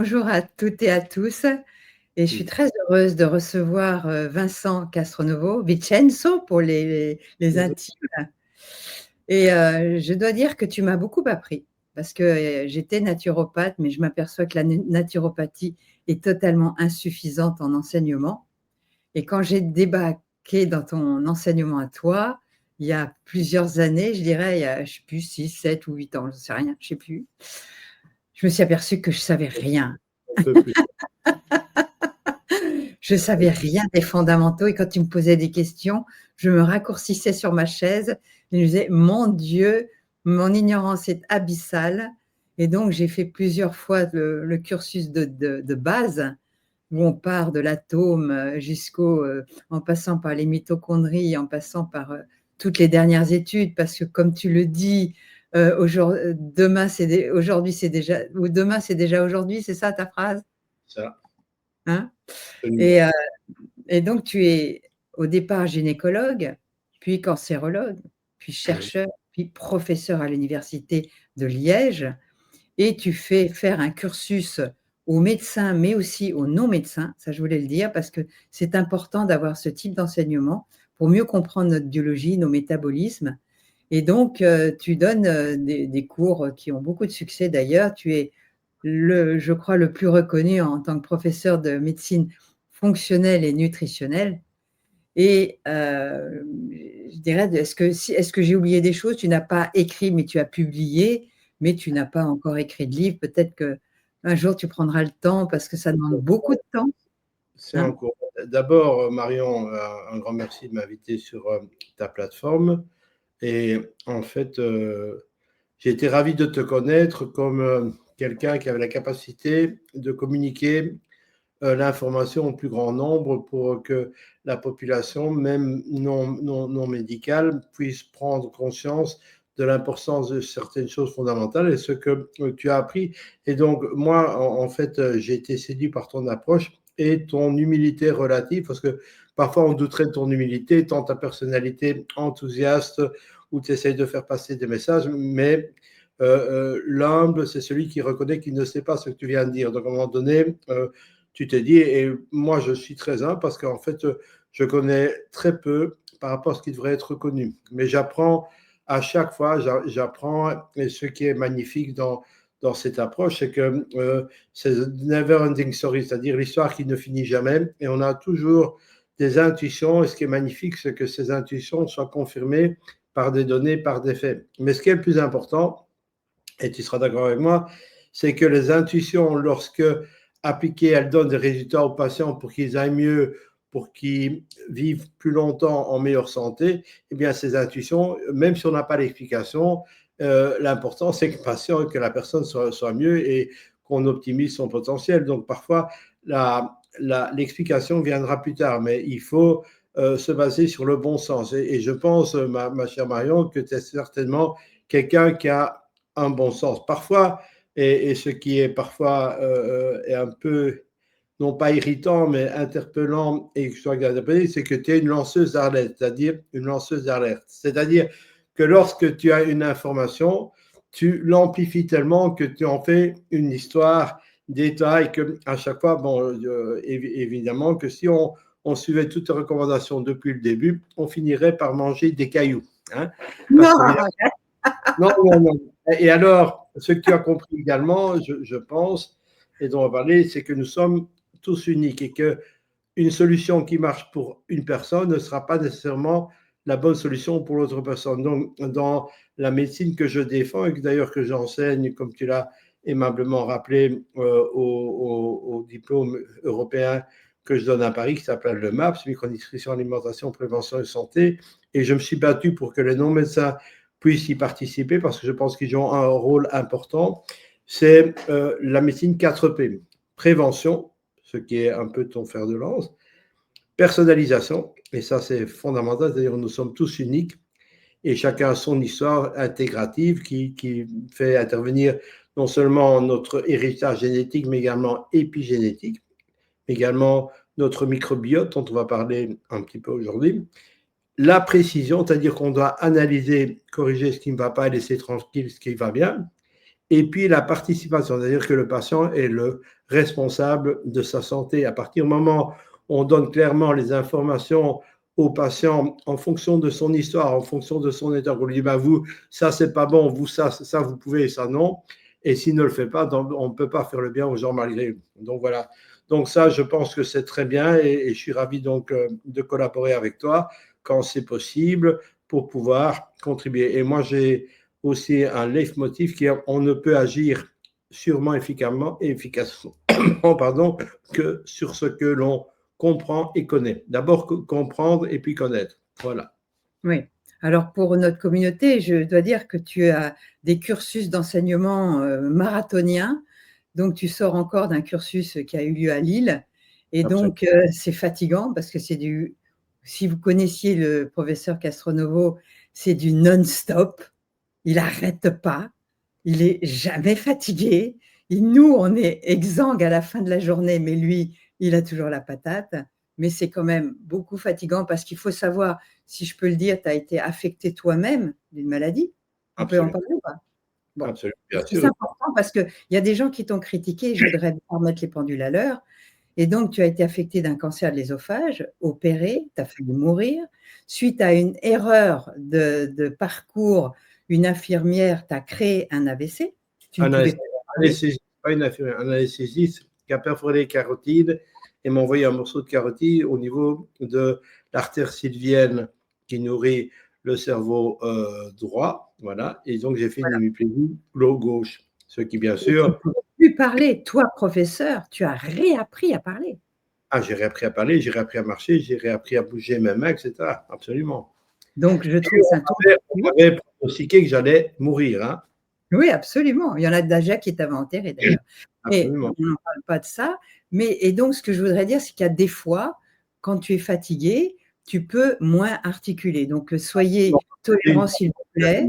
Bonjour à toutes et à tous et je suis très heureuse de recevoir, Vincent Castronovo, Vincenzo pour les intimes et je dois dire que tu m'as beaucoup appris parce que, j'étais naturopathe, mais je m'aperçois que la naturopathie est totalement insuffisante en enseignement et quand j'ai débarqué dans ton enseignement à toi, il y a plusieurs années, je dirais, il y a, je sais plus 6, 7 ou 8 ans, je sais rien, je sais plus. Je me suis aperçue que je savais rien. Un peu plus. Je savais rien des fondamentaux et quand tu me posais des questions, je me raccourcissais sur ma chaise et je me disais: «Mon Dieu, mon ignorance est abyssale» et donc j'ai fait plusieurs fois le cursus de base où on part de l'atome, en passant par les mitochondries, en passant par, toutes les dernières études parce que comme tu le dis, aujourd'hui c'est déjà ou demain c'est déjà aujourd'hui, c'est ça ta phrase? Ça, Hein? absolument. Et donc tu es au départ gynécologue, puis cancérologue, puis Oui. chercheur, puis professeur à l'université de Liège et tu fais faire un cursus aux médecins, mais aussi aux non-médecins, ça je voulais le dire parce que c'est important d'avoir ce type d'enseignement pour mieux comprendre notre biologie, nos métabolismes et donc tu donnes, des cours qui ont beaucoup de succès d'ailleurs. Tu es je crois le plus reconnu en tant que professeur de médecine fonctionnelle et nutritionnelle et je dirais, est-ce que j'ai oublié des choses? Tu n'as pas écrit, mais tu as publié, mais tu n'as pas encore écrit de livre. Peut-être qu'un jour tu prendras le temps parce que ça demande beaucoup de temps, C'est en hein? cours. D'abord, Marion, un grand merci de m'inviter sur ta plateforme. Et en fait, j'ai été ravi de te connaître comme quelqu'un qui avait la capacité de communiquer l'information au plus grand nombre pour que la population, même non médicale, puisse prendre conscience de l'importance de certaines choses fondamentales et ce que tu as appris. Et donc, moi, en fait, j'ai été séduit par ton approche et ton humilité relative, parce que parfois on douterait de ton humilité, tant ta personnalité enthousiaste, où tu essayes de faire passer des messages, mais l'humble, c'est celui qui reconnaît qu'il ne sait pas ce que tu viens de dire. Donc, à un moment donné, tu t'es dit, et moi je suis très humble parce qu'en fait, je connais très peu par rapport à ce qui devrait être connu. Mais j'apprends à chaque fois, j'apprends, et ce qui est magnifique dans cette approche, c'est que c'est never ending story, c'est-à-dire l'histoire qui ne finit jamais, et on a toujours des intuitions, et ce qui est magnifique, c'est que ces intuitions soient confirmées par des données, par des faits. Mais ce qui est le plus important, et tu seras d'accord avec moi, c'est que les intuitions, lorsque appliquées, elles donnent des résultats aux patients pour qu'ils aillent mieux, pour qu'ils vivent plus longtemps en meilleure santé. Eh bien, ces intuitions, même si on n'a pas l'explication, l'important, c'est que le patient, que la personne soit mieux et qu'on optimise son potentiel. Donc, parfois, l'explication viendra plus tard, mais il faut se baser sur le bon sens. Et je pense, ma chère Marion, que tu es certainement quelqu'un qui a un bon sens. Parfois, et ce qui est parfois est un peu, non pas irritant, mais interpellant et que je dois interpeller, c'est que tu es une lanceuse d'alerte, c'est-à-dire une lanceuse d'alerte. C'est-à-dire que lorsque tu as une information, tu l'amplifies tellement que tu en fais une histoire d'État et que à chaque fois, bon, évidemment que si on suivait toutes les recommandations depuis le début, on finirait par manger des cailloux. Hein, parce que Non! non, non, non. Et alors, ce que tu as compris également, je pense, et dont on va parler, c'est que nous sommes tous uniques et que une solution qui marche pour une personne ne sera pas nécessairement la bonne solution pour l'autre personne. Donc, dans la médecine que je défends et que d'ailleurs que j'enseigne, comme tu l'as aimablement rappelé, au diplôme européen que je donne à Paris, qui s'appelle le MAPS, Micronutrition, Alimentation, Prévention et Santé, et je me suis battu pour que les non-médecins puissent y participer parce que je pense qu'ils ont un rôle important. C'est la médecine 4P. Prévention, ce qui est un peu ton fer de lance. Personnalisation, et ça c'est fondamental, c'est-à-dire nous sommes tous uniques et chacun a son histoire intégrative qui fait intervenir non seulement notre héritage génétique, mais également épigénétique, également notre microbiote dont on va parler un petit peu aujourd'hui. La précision, c'est-à-dire qu'on doit analyser, corriger ce qui ne va pas et laisser tranquille ce qui va bien. et puis la participation, c'est-à-dire que le patient est le responsable de sa santé. À partir du moment où on donne clairement les informations au patient en fonction de son histoire, en fonction de son état, on lui dit, bah, vous, ça, c'est pas bon, vous, ça, vous pouvez, ça, non. Et s'il ne le fait pas, on ne peut pas faire le bien aux gens malgré eux. Donc voilà. Donc ça, je pense que c'est très bien et je suis ravi donc de collaborer avec toi quand c'est possible pour pouvoir contribuer. Et moi, j'ai aussi un leitmotiv qui est on ne peut agir sûrement efficacement pardon, que sur ce que l'on comprend et connaît. D'abord comprendre et puis connaître. Voilà. Oui. Alors pour notre communauté, je dois dire que tu as des cursus d'enseignement marathoniens. Donc tu sors encore d'un cursus qui a eu lieu à Lille. Et Absolument. donc c'est fatigant parce que c'est du… Si vous connaissiez le professeur Castronovo, c'est du non-stop. Il n'arrête pas. Il est jamais fatigué. Et nous, on est exsangue à la fin de la journée, mais lui, il a toujours la patate. Mais c'est quand même beaucoup fatigant parce qu'il faut savoir, si je peux le dire, tu as été affecté toi-même d'une maladie. On peut en Absolument. parler ou pas? Bon, Absolument. Bien parce que c'est sûr. important parce qu'il y a des gens qui t'ont critiqué, je voudrais remettre les pendules à l'heure. Et donc, tu as été affecté d'un cancer de l'ésophage, opéré, tu as failli mourir. Suite à une erreur de parcours, une infirmière t'a créé un AVC. Tu ne Un pouvais pas parler. anesthésiste, pas une infirmière, un anesthésiste qui a perforé les carotides et m'a envoyé un morceau de carotide au niveau de l'artère sylvienne qui nourrit le cerveau droit. Voilà. Et donc, j'ai fait une Voilà. hémiplégie lobe gauche. Ce qui, bien Et tu ne sûr, pouvais plus parler. Toi, professeur, tu as réappris à parler. j'ai réappris à parler, j'ai réappris à marcher, j'ai réappris à bouger mes mains, etc. Absolument. Donc, je Et trouve ça un tout on avait pronostiqué que j'allais mourir. Hein. Oui, absolument. Il y en a déjà qui t'avaient enterré d'ailleurs. Mais Absolument. on n'en parle pas de ça. Et donc, ce que je voudrais dire, c'est qu'il y a des fois, quand tu es fatigué, tu peux moins articuler. Donc, soyez tolérants, s'il vous plaît.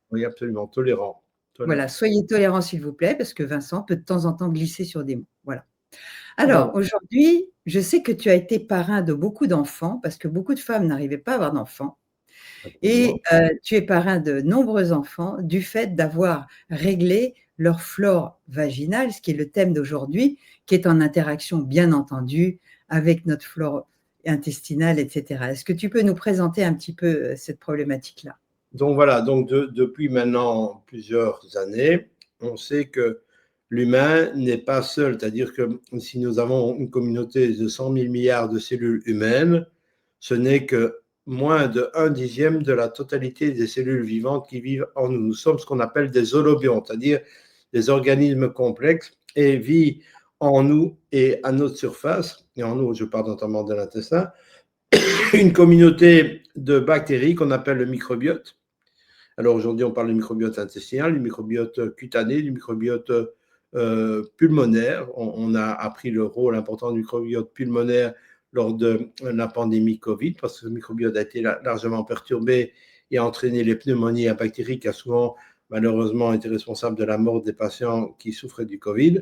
Oui, absolument. Tolérant. Voilà, Tolérant. soyez tolérants, s'il vous plaît, parce que Vincent peut de temps en temps glisser sur des mots. Voilà. Alors, Donc, aujourd'hui, je sais que tu as été parrain de beaucoup d'enfants, parce que beaucoup de femmes n'arrivaient pas à avoir d'enfants. Et absolument. tu es parrain de nombreux enfants du fait d'avoir réglé leur flore vaginale, ce qui est le thème d'aujourd'hui, qui est en interaction, bien entendu, avec notre flore intestinale, etc. Est-ce que tu peux nous présenter un petit peu cette problématique-là? Donc voilà, donc depuis maintenant plusieurs années, on sait que l'humain n'est pas seul, c'est-à-dire que si nous avons une communauté de 100 000 milliards de cellules humaines, ce n'est que moins de 1/10 de la totalité des cellules vivantes qui vivent en nous. Nous sommes ce qu'on appelle des holobiontes, c'est-à-dire des organismes complexes et vivent en nous et à notre surface, et en nous, je parle notamment de l'intestin, une communauté de bactéries qu'on appelle le microbiote. Alors aujourd'hui, on parle du microbiote intestinal, du microbiote cutané, du microbiote pulmonaire. On a appris le rôle important du microbiote pulmonaire lors de la pandémie Covid, parce que le microbiote a été largement perturbé et a entraîné les pneumonies à bactéries qui a souvent malheureusement été responsable de la mort des patients qui souffraient du Covid.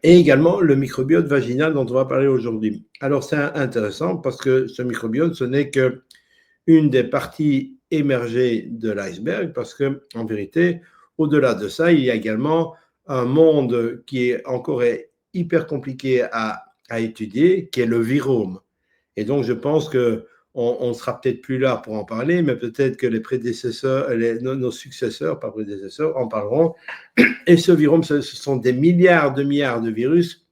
Et également le microbiote vaginal dont on va parler aujourd'hui. Alors c'est intéressant parce que ce microbiote, ce n'est que une des parties émergées de l'iceberg, parce que en vérité, au-delà de ça, il y a également un monde qui est encore hyper compliqué à étudier, qui est le virome. Et donc, je pense que on sera peut-être plus là pour en parler, mais peut-être que les prédécesseurs, nos successeurs, pas prédécesseurs, en parleront. Et ce virome, ce sont des milliards de virus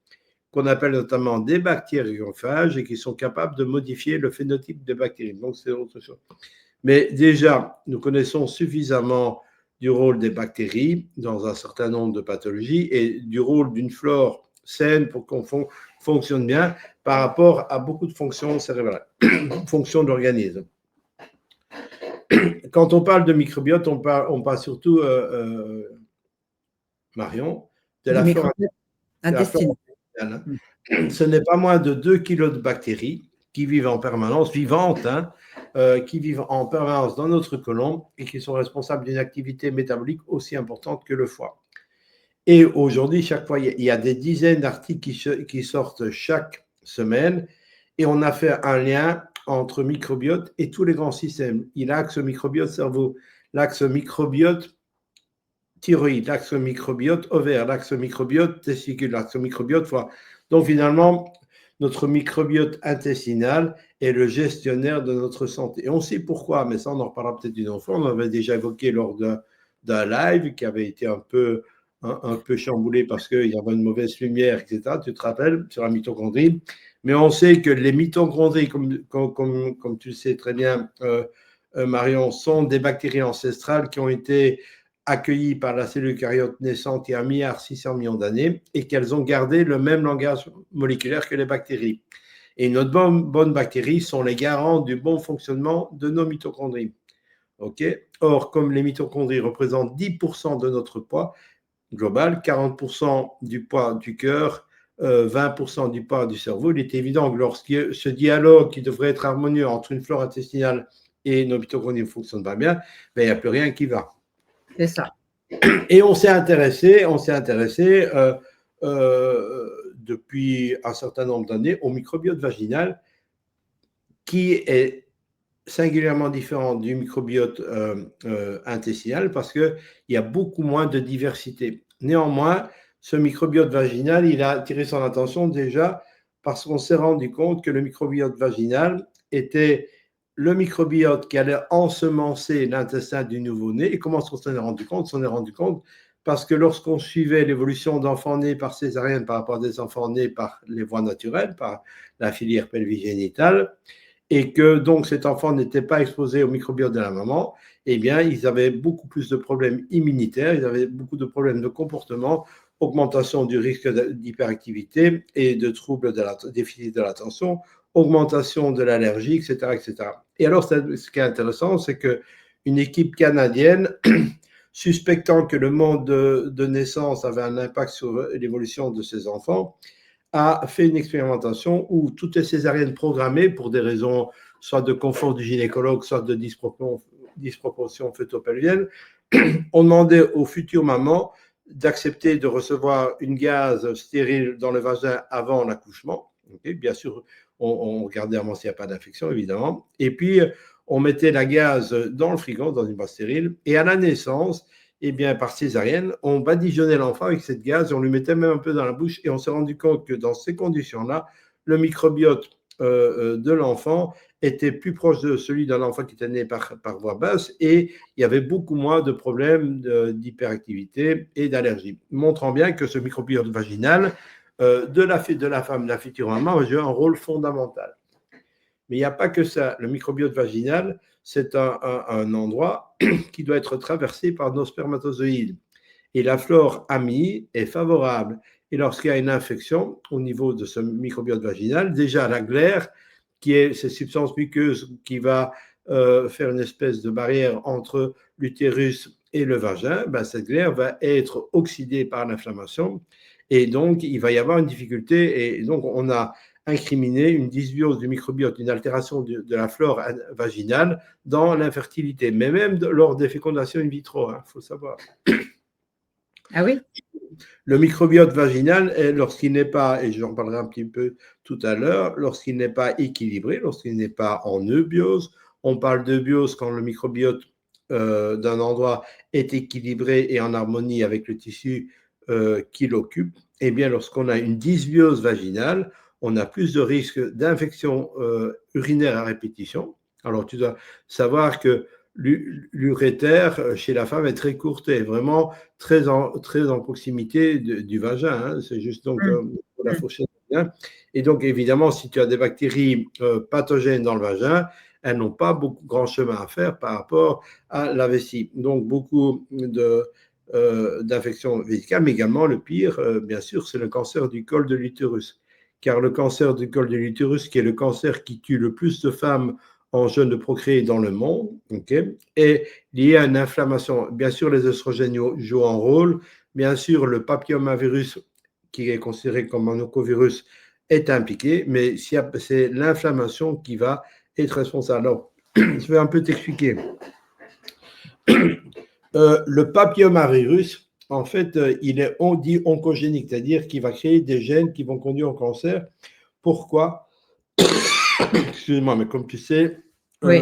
qu'on appelle notamment des bactériophages et qui sont capables de modifier le phénotype des bactéries. Donc, c'est autre chose. Mais déjà, nous connaissons suffisamment du rôle des bactéries dans un certain nombre de pathologies et du rôle d'une flore saine pour qu'on fonctionne bien par rapport à beaucoup de fonctions cérébrales, fonctions de l'organisme. Quand on parle de microbiote, on parle surtout, Marion, de Du la flore microbiote intestinale. intestinal. Ce n'est pas moins de 2 kilos de bactéries qui vivent en permanence, vivantes, hein, qui vivent en permanence dans notre côlon et qui sont responsables d'une activité métabolique aussi importante que le foie. Et aujourd'hui, chaque fois, il y a des dizaines d'articles qui sortent chaque semaine et on a fait un lien entre microbiote et tous les grands systèmes. Il y a l'axe microbiote cerveau, l'axe microbiote thyroïde, l'axe microbiote, ovaire, l'axe microbiote, testicule, l'axe microbiote, foie. Donc finalement, notre microbiote intestinal est le gestionnaire de notre santé. Et on sait pourquoi, mais ça, on en reparlera peut-être une autre fois. On avait déjà évoqué lors d'un live qui avait été un peu chamboulé parce qu'il y avait une mauvaise lumière, etc. Tu te rappelles, sur la mitochondrie. Mais on sait que les mitochondries, comme tu le sais très bien, Marion, sont des bactéries ancestrales qui ont été accueillies par la cellule eucaryote naissante il y a 1,6 milliard d'années et qu'elles ont gardé le même langage moléculaire que les bactéries. Et notre bonne bactérie sont les garants du bon fonctionnement de nos mitochondries. Okay. Or, comme les mitochondries représentent 10% de notre poids global, 40% du poids du cœur, 20% du poids du cerveau, il est évident que lorsque ce dialogue qui devrait être harmonieux entre une flore intestinale et nos mitochondries ne fonctionne pas bien, ben, il n'y a plus rien qui va. C'est ça. Et on s'est intéressé depuis un certain nombre d'années au microbiote vaginal qui est singulièrement différent du microbiote intestinal parce qu'il y a beaucoup moins de diversité. Néanmoins, ce microbiote vaginal, il a attiré son attention déjà parce qu'on s'est rendu compte que le microbiote vaginal était le microbiote qui allait ensemencer l'intestin du nouveau-né. Et comment on s'en est rendu compte? On s'en est rendu compte parce que lorsqu'on suivait l'évolution d'enfants nés par césarienne par rapport à des enfants nés par les voies naturelles, par la filière pelvigénitale, et que donc cet enfant n'était pas exposé au microbiote de la maman, eh bien, ils avaient beaucoup plus de problèmes immunitaires, ils avaient beaucoup de problèmes de comportement, augmentation du risque d'hyperactivité et de troubles de déficit de l'attention, augmentation de l'allergie, etc., etc. Et alors, ce qui est intéressant, c'est qu'une équipe canadienne, suspectant que le monde de naissance avait un impact sur l'évolution de ses enfants, a fait une expérimentation où toutes les césariennes programmées pour des raisons soit de confort du gynécologue, soit de disproportion fœtopelvienne, ont demandé aux futures mamans d'accepter de recevoir une gaz stérile dans le vagin avant l'accouchement. Okay, bien sûr, on regardait avant s'il n'y a pas d'infection, évidemment. Et puis, on mettait la gaz dans le frigo, dans une boîte stérile. Et à la naissance, eh bien, par césarienne, on badigeonnait l'enfant avec cette gaz, on lui mettait même un peu dans la bouche et on s'est rendu compte que dans ces conditions-là, le microbiote de l'enfant était plus proche de celui d'un enfant qui était né par voie basse et il y avait beaucoup moins de problèmes d'hyperactivité et d'allergie, montrant bien que ce microbiote vaginal de la femme, de la future maman, va jouer un rôle fondamental. Mais il n'y a pas que ça. Le microbiote vaginal, c'est un endroit qui doit être traversé par nos spermatozoïdes. Et la flore amie est favorable. Et lorsqu'il y a une infection au niveau de ce microbiote vaginal, déjà la glaire, qui est cette substance muqueuse qui va faire une espèce de barrière entre l'utérus et le vagin, ben, cette glaire va être oxydée par l'inflammation. Et donc, il va y avoir une difficulté. Et donc, on a incriminer une dysbiose du microbiote, une altération de la flore vaginale dans l'infertilité, mais même lors des fécondations in vitro, il faut savoir. Ah oui? Le microbiote vaginal, lorsqu'il n'est pas, et j'en parlerai un petit peu tout à l'heure, lorsqu'il n'est pas équilibré, lorsqu'il n'est pas en eubiose, on parle d'eubiose quand le microbiote d'un endroit est équilibré et en harmonie avec le tissu qui l'occupe, et bien lorsqu'on a une dysbiose vaginale, on a plus de risques d'infection urinaire à répétition. Alors, tu dois savoir que l'urétère chez la femme est très courte et vraiment très en proximité du vagin. Hein. C'est juste donc la fourchette. Et donc, évidemment, si tu as des bactéries pathogènes dans le vagin, elles n'ont pas grand chemin à faire par rapport à la vessie. Donc, beaucoup d'infections vésicales, mais également le pire, bien sûr, c'est le cancer du col de l'utérus. Car le cancer du col de l'utérus, qui est le cancer qui tue le plus de femmes en jeune de procréer dans le monde, okay, est lié à une inflammation. Bien sûr, les oestrogènes jouent un rôle. Bien sûr, le papillomavirus, qui est considéré comme un oncovirus, est impliqué, mais c'est l'inflammation qui va être responsable. Alors, je vais un peu t'expliquer. Le papillomavirus, en fait, on dit oncogénique, c'est-à-dire qu'il va créer des gènes qui vont conduire au cancer. Pourquoi? Excuse-moi, mais comme tu sais, oui.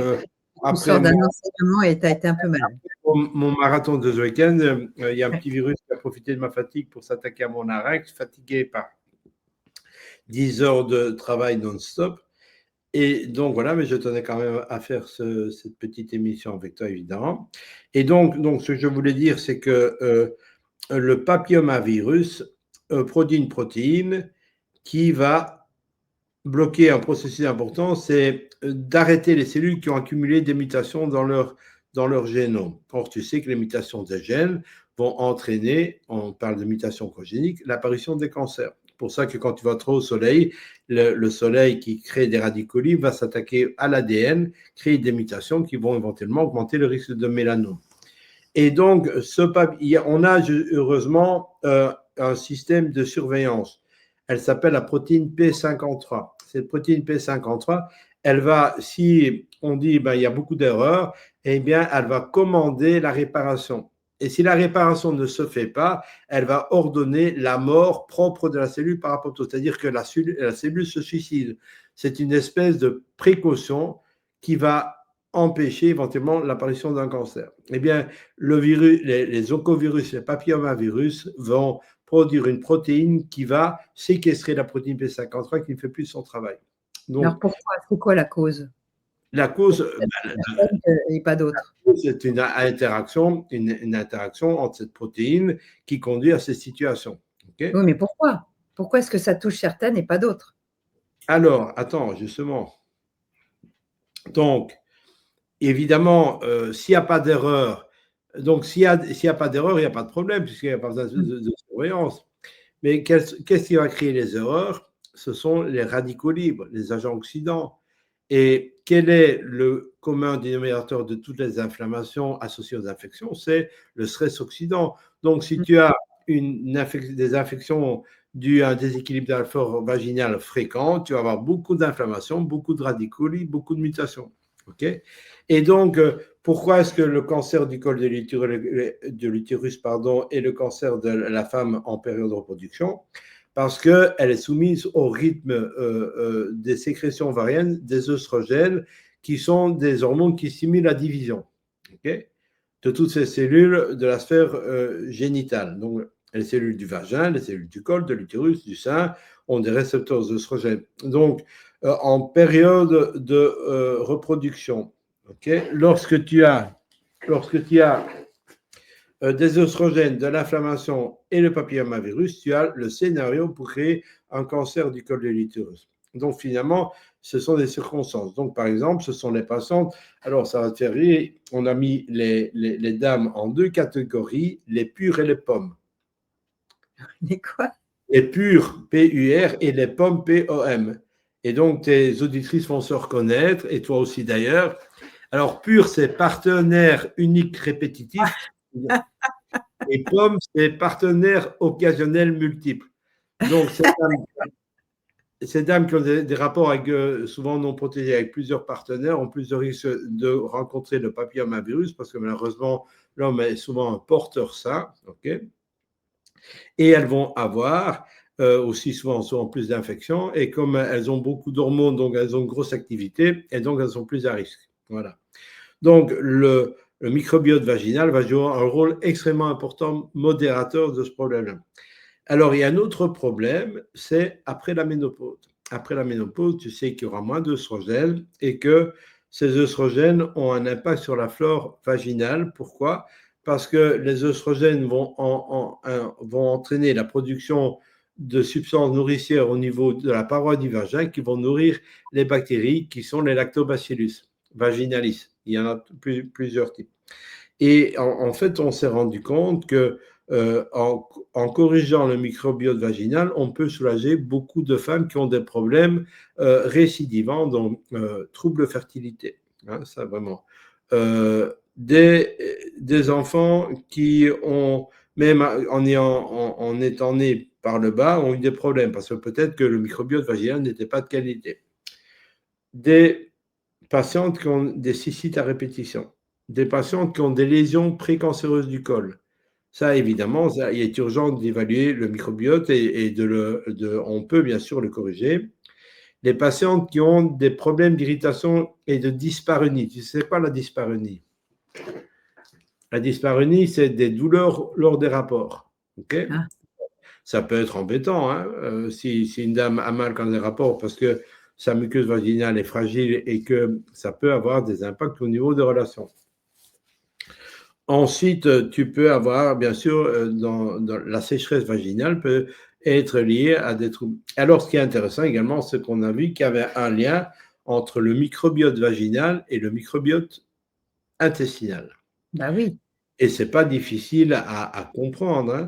Tu sors après d'un enseignement et tu as été un peu malade. mon marathon de ce week-end, il y a un petit virus qui a profité de ma fatigue pour s'attaquer à mon larynx, fatigué par 10 heures de travail non-stop. Et donc voilà, mais je tenais quand même à faire cette petite émission avec toi, évidemment. Et donc ce que je voulais dire, c'est que le papillomavirus produit une protéine qui va bloquer un processus important, c'est d'arrêter les cellules qui ont accumulé des mutations dans leur génome. Or, tu sais que les mutations des gènes vont entraîner, on parle de mutations congéniques, l'apparition des cancers. C'est pour ça que quand tu vas trop au soleil, le soleil qui crée des radicaux libres va s'attaquer à l'ADN, créer des mutations qui vont éventuellement augmenter le risque de mélanome. Et donc, on a heureusement un système de surveillance. Elle s'appelle la protéine P53. Cette protéine P53, elle va, si on dit il y a beaucoup d'erreurs, eh bien, elle va commander la réparation. Et si la réparation ne se fait pas, elle va ordonner la mort propre de la cellule par apoptose, c'est-à-dire que la cellule se suicide. C'est une espèce de précaution qui va empêcher éventuellement l'apparition d'un cancer. Eh bien, le virus, les oncovirus, les papillomavirus vont produire une protéine qui va séquestrer la protéine P53 qui ne fait plus son travail. Donc, alors pourquoi? C'est quoi la cause? la cause, Et pas d'autres. c'est une interaction entre cette protéine qui conduit à ces situations. Okay? Oui, mais pourquoi? Pourquoi est-ce que ça touche certaines et pas d'autres? Alors, attends, justement. Donc, évidemment, s'il n'y a pas d'erreur, donc s'il n'y a pas d'erreur, il n'y a pas de problème, puisqu'il n'y a pas besoin de surveillance. Mais qu'est-ce qui va créer les erreurs? Ce sont les radicaux libres, les agents oxydants. Et quel est le commun dénominateur de toutes les inflammations associées aux infections? C'est le stress oxydant. Donc, si tu as des infections dues à un déséquilibre de la flore vaginale fréquent, tu vas avoir beaucoup d'inflammations, beaucoup de radicaux libres, beaucoup de mutations. Okay? Et donc, pourquoi est-ce que le cancer du col de l'utérus et le cancer de la femme en période de reproduction? Parce qu'elle est soumise au rythme des sécrétions ovariennes des œstrogènes, qui sont des hormones qui stimulent la division de toutes ces cellules de la sphère génitale. Donc, les cellules du vagin, les cellules du col, de l'utérus, du sein, ont des récepteurs œstrogènes. Donc, en période de reproduction, lorsque tu as des œstrogènes, de l'inflammation et le papillomavirus, tu as le scénario pour créer un cancer du col de l'utérus. Donc, finalement, ce sont des circonstances. Donc, par exemple, ce sont les patientes. Alors, ça va te faire rire. On a mis les dames en deux catégories, les pures et les pommes. Les quoi? Les pures, P-U-R, et les pommes, P-O-M. Et donc, tes auditrices vont se reconnaître, et toi aussi d'ailleurs. Alors, pur, c'est partenaire unique répétitif. Et pomme, c'est partenaire occasionnel multiple. Donc, ces dames qui ont des rapports avec, souvent non protégés avec plusieurs partenaires ont plus de risques de rencontrer le papillomavirus parce que malheureusement, l'homme est souvent un porteur sain. Et elles vont avoir aussi souvent plus d'infections. Et comme elles ont beaucoup d'hormones, donc elles ont une grosse activité et donc elles sont plus à risque. Voilà. Donc, le microbiote vaginal va jouer un rôle extrêmement important, modérateur de ce problème-là. Alors, il y a un autre problème, c'est après la ménopause. Après la ménopause, tu sais qu'il y aura moins d'œstrogènes et que ces œstrogènes ont un impact sur la flore vaginale. Pourquoi? Parce que les œstrogènes vont entraîner la production de substances nourricières au niveau de la paroi du vagin qui vont nourrir les bactéries qui sont les lactobacillus vaginalis. Il y en a plusieurs types. Et en fait, on s'est rendu compte que en corrigeant le microbiote vaginal, on peut soulager beaucoup de femmes qui ont des problèmes récidivants, donc troubles de fertilité. Hein, ça vraiment. Des enfants qui ont, même en étant nés par le bas, ont eu des problèmes parce que peut-être que le microbiote vaginal n'était pas de qualité. Des patientes qui ont des cystites à répétition, des patientes qui ont des lésions précancéreuses du col. Ça, évidemment, il est urgent d'évaluer le microbiote et on peut bien sûr le corriger. les patientes qui ont des problèmes d'irritation et de dyspareunie. Tu sais quoi la dyspareunie? La dyspareunie, c'est des douleurs lors des rapports. Okay, Ah. ça peut être embêtant hein, si une dame a mal quand elle a des rapports parce que sa muqueuse vaginale est fragile et que ça peut avoir des impacts au niveau des relations. Ensuite, tu peux avoir, bien sûr, dans la sécheresse vaginale peut être liée à des troubles. Alors, ce qui est intéressant également, c'est qu'on a vu qu'il y avait un lien entre le microbiote vaginal et le microbiote intestinal. Bah oui. Et ce n'est pas difficile à comprendre, hein,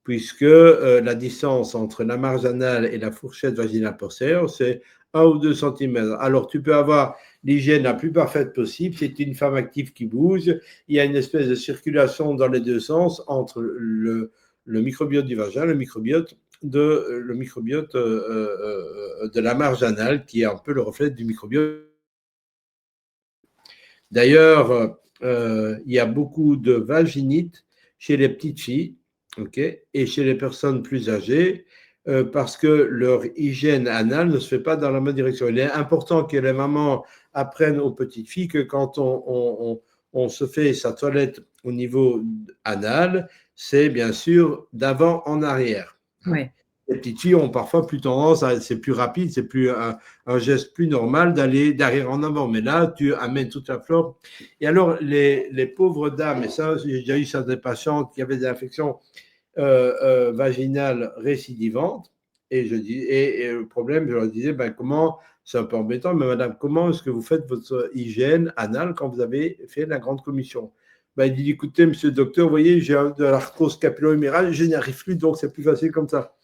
puisque la distance entre la marge anale et la fourchette vaginale postérieure, c'est 1 ou 2 cm. Alors, tu peux avoir l'hygiène la plus parfaite possible. C'est une femme active qui bouge. Il y a une espèce de circulation dans les deux sens entre le microbiote du vagin, le microbiote de la marge anale, qui est un peu le reflet du microbiote. D'ailleurs, il y a beaucoup de vaginite chez les petites filles, okay, et chez les personnes plus âgées, parce que leur hygiène anale ne se fait pas dans la même direction. Il est important que les mamans apprennent aux petites filles que quand on se fait sa toilette au niveau anal, c'est bien sûr d'avant en arrière. Ouais. Les petites filles ont parfois plus tendance c'est plus rapide, c'est plus un geste plus normal d'aller d'arrière en avant. Mais là, tu amènes toute la flore. Et alors, les pauvres dames, et ça, j'ai déjà eu ça des patientes qui avaient des infections vaginales récidivantes. Et le problème, je leur disais, ben, comment, c'est un peu embêtant, mais madame, comment est-ce que vous faites votre hygiène anale quand vous avez fait la grande commission? Ben, il dit, écoutez, monsieur le docteur, vous voyez, j'ai de l'arthrose capillaire-humérale, je n'y arrive plus, donc c'est plus facile comme ça.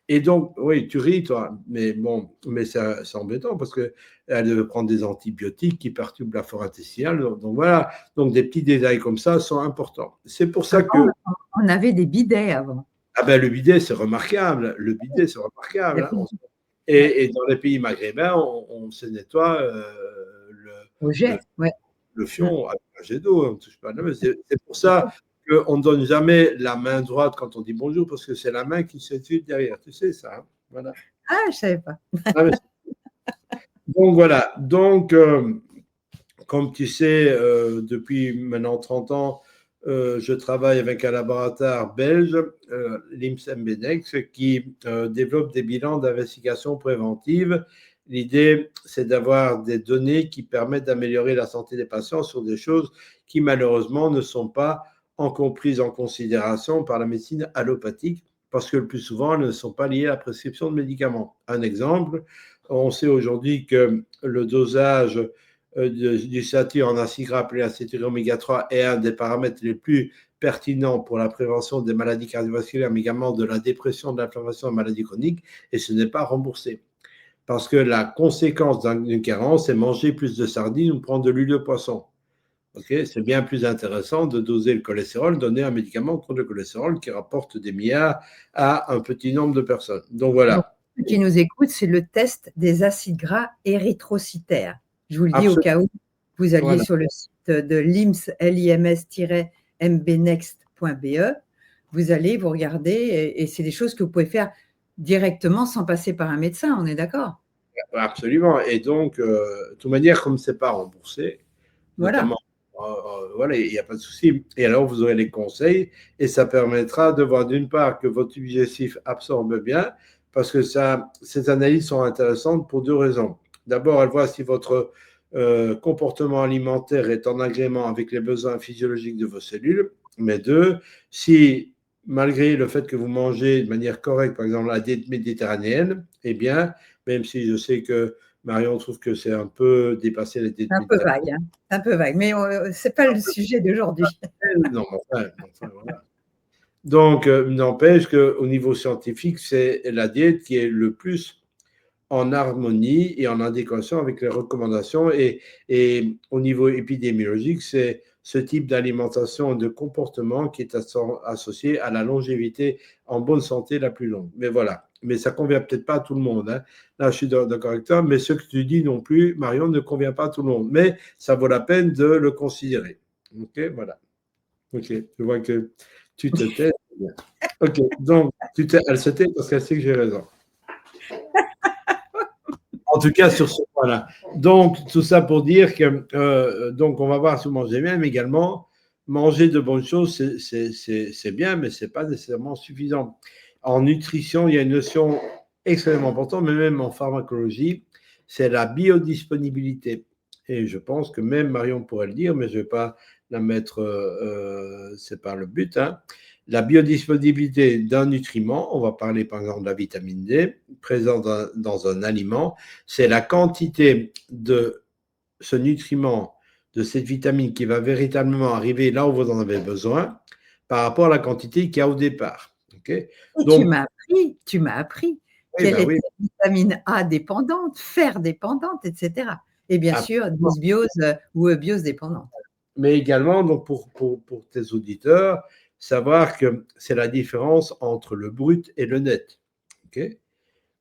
Et donc, oui, tu ris, toi, mais bon, mais c'est embêtant parce qu'elle devait prendre des antibiotiques qui perturbent la flore intestinale. Donc voilà, donc des petits détails comme ça sont importants. C'est pour ça que. On avait des bidets avant. Ah ben, le bidet, c'est remarquable. Le bidet, c'est remarquable. Hein. Et dans les pays maghrébins, on se nettoie Au jet, ouais. le fion avec un jet d'eau. On ne touche pas. C'est pour ça qu'on ne donne jamais la main droite quand on dit bonjour, parce que c'est la main qui s'étudie derrière. Tu sais ça, hein, voilà. Ah, je ne savais pas. Donc voilà. Donc, comme tu sais, depuis maintenant 30 ans, je travaille avec un laboratoire belge, l'IMS-MBNEX, qui développe des bilans d'investigation préventive. L'idée, c'est d'avoir des données qui permettent d'améliorer la santé des patients sur des choses qui, malheureusement, ne sont pas encore prises en considération par la médecine allopathique, parce que le plus souvent, elles ne sont pas liées à la prescription de médicaments. Un exemple, on sait aujourd'hui que le dosage du satur en acide gras appelé acétyl oméga 3 est un des paramètres les plus pertinents pour la prévention des maladies cardiovasculaires, mais également de la dépression, de l'inflammation et maladies chroniques, et ce n'est pas remboursé. Parce que la conséquence d'une carence, c'est manger plus de sardines ou prendre de l'huile de poisson. Okay, c'est bien plus intéressant de doser le cholestérol, donner un médicament contre le cholestérol qui rapporte des milliards à un petit nombre de personnes. Donc voilà. Donc, ceux qui nous écoutent, c'est le test des acides gras érythrocytaires. Je vous le dis Absolument. au cas où vous alliez sur le site de lims-mbnext.be, vous allez vous regarder et c'est des choses que vous pouvez faire directement sans passer par un médecin, on est d'accord? Absolument. Et donc, de toute manière, comme ce n'est pas remboursé, notamment, voilà, il n'y a pas de souci. Et alors, vous aurez les conseils et ça permettra de voir d'une part que votre digestif absorbe bien, parce que ces analyses sont intéressantes pour deux raisons. D'abord, elle voit si votre comportement alimentaire est en agrément avec les besoins physiologiques de vos cellules, mais deux, si malgré le fait que vous mangez de manière correcte, par exemple la diète méditerranéenne, eh bien, même si je sais que Marion trouve que c'est un peu dépassé la diète méditerranéenne. Un peu vague, hein, un peu vague, mais ce n'est pas le sujet d'aujourd'hui. Non, enfin, voilà. Donc, n'empêche qu'au niveau scientifique, c'est la diète qui est le plus en harmonie et en adéquation avec les recommandations. Et au niveau épidémiologique, c'est ce type d'alimentation et de comportement qui est associé à la longévité en bonne santé la plus longue. Mais voilà. Mais ça ne convient peut-être pas à tout le monde. Hein. Là, je suis d'accord avec toi. Mais ce que tu dis non plus, Marion, ne convient pas à tout le monde. Mais ça vaut la peine de le considérer. OK, voilà. OK, je vois que tu te tais. OK, donc, elle se tait parce qu'elle sait que j'ai raison. En tout cas, sur ce point-là. Donc, tout ça pour dire que, donc, on va voir si vous mangez bien, mais également, manger de bonnes choses, c'est bien, mais ce n'est pas nécessairement suffisant. En nutrition, il y a une notion extrêmement importante, mais même en pharmacologie, c'est la biodisponibilité. Et je pense que même Marion pourrait le dire, mais je ne vais pas la mettre, c'est pas le but, hein. La biodisponibilité d'un nutriment, on va parler par exemple de la vitamine D, présente dans un aliment, c'est la quantité de ce nutriment, de cette vitamine qui va véritablement arriver là où vous en avez besoin par rapport à la quantité qu'il y a au départ. Okay. Et Donc, tu m'as appris oui, quelle ben était oui, la vitamine A dépendante, fer dépendante, etc. Et bien sûr, absolument. dysbiose ou eubiose dépendante. Mais également, donc pour tes auditeurs, savoir que c'est la différence entre le brut et le net. Okay.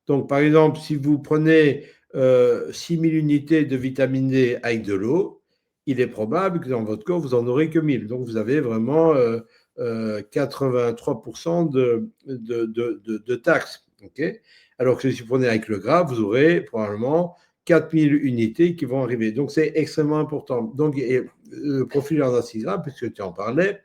Donc, par exemple, si vous prenez 6000 unités de vitamine D avec de l'eau, il est probable que dans votre corps, vous n'en aurez que 1000. Donc, vous avez vraiment 83% de taxes. Okay. Alors que si vous prenez avec le gras, vous aurez probablement 4000 unités qui vont arriver. Donc, c'est extrêmement important. Donc, le profil en acides gras, puisque tu en parlais,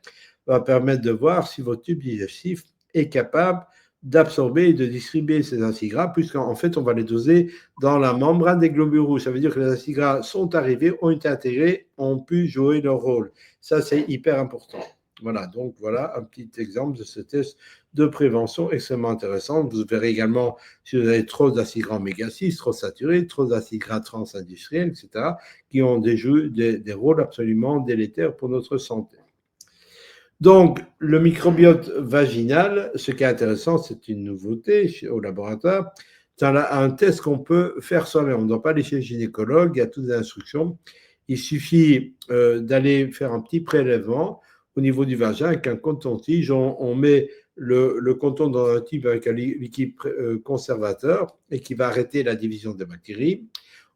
va permettre de voir si votre tube digestif est capable d'absorber et de distribuer ces acides gras, puisqu'en fait, on va les doser dans la membrane des globules rouges. Ça veut dire que les acides gras sont arrivés, ont été intégrés, ont pu jouer leur rôle. Ça, c'est hyper important. Voilà, donc voilà un petit exemple de ce test de prévention extrêmement intéressant. Vous verrez également si vous avez trop d'acides gras oméga 6, trop saturés, trop d'acides gras transindustriels, etc., qui ont des rôles absolument délétères pour notre santé. Donc, le microbiote vaginal, ce qui est intéressant, c'est une nouveauté au laboratoire. C'est un test qu'on peut faire soi-même. On ne doit pas aller chez le gynécologue, il y a toutes les instructions. Il suffit d'aller faire un petit prélèvement au niveau du vagin avec un coton-tige. On met le coton dans un tube avec un liquide conservateur et qui va arrêter la division des bactéries.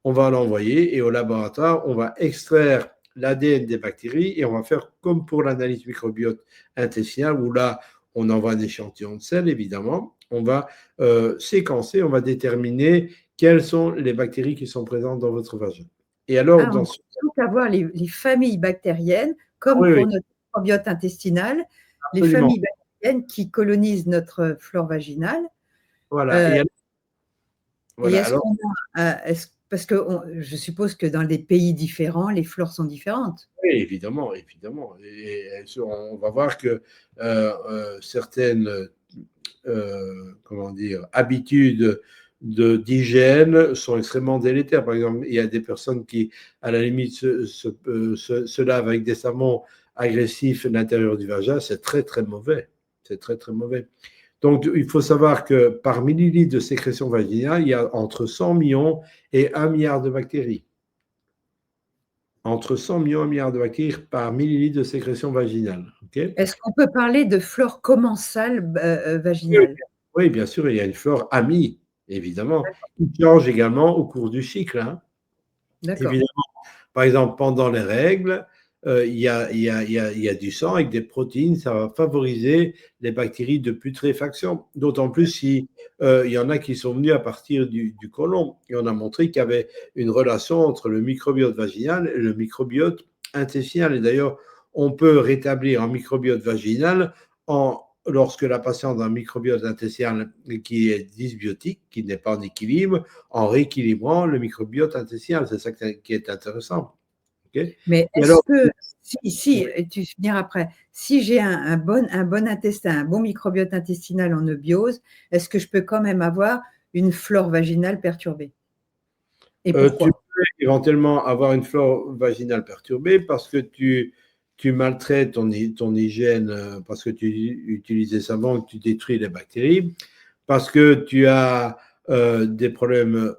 On va l'envoyer et au laboratoire, on va extraire l'ADN des bactéries et on va faire comme pour l'analyse microbiote intestinale où là, on envoie un échantillon de sel, évidemment. On va séquencer, on va déterminer quelles sont les bactéries qui sont présentes dans votre vagin. Et alors, On peut donc avoir les familles bactériennes, comme oui, pour oui, notre microbiote intestinal, les absolument. familles bactériennes qui colonisent notre flore vaginale. Voilà. Euh, Et et voilà. est-ce Alors, qu'on parce que je suppose que dans des pays différents, les flores sont différentes. oui, évidemment, évidemment. On va voir que certaines comment dire, habitudes d'hygiène sont extrêmement délétères. Par exemple, il y a des personnes qui, à la limite, se lavent avec des savons agressifs à l'intérieur du vagin. C'est très, très mauvais. C'est très, très mauvais. Donc, il faut savoir que par millilitre de sécrétion vaginale, il y a entre 100 millions et 1 milliard de bactéries. Entre 100 millions et 1 milliard de bactéries par millilitre de sécrétion vaginale. Okay. Est-ce qu'on peut parler de flore commensale Oui, vaginale? oui, bien sûr, il y a une flore amie, évidemment, qui change également au cours du cycle. Hein. D'accord. Évidemment, par exemple, pendant les règles, il y a du sang avec des protéines, ça va favoriser les bactéries de putréfaction. D'autant plus si il y en a qui sont venus à partir du côlon. Et on a montré qu'il y avait une relation entre le microbiote vaginal et le microbiote intestinal. Et d'ailleurs, on peut rétablir un microbiote vaginal lorsque la patiente a un microbiote intestinal qui est dysbiotique, qui n'est pas en équilibre, en rééquilibrant le microbiote intestinal. C'est ça qui est intéressant. Okay. Mais Et est-ce alors, que, oui, et tu finiras après, si j'ai un bon intestin, un bon microbiote intestinal en eubiose, est-ce que je peux quand même avoir une flore vaginale perturbée? Et tu pourquoi? peux éventuellement avoir une flore vaginale perturbée parce que tu maltraites ton hygiène, parce que tu utilises des savons, que tu détruis les bactéries, parce que tu as des problèmes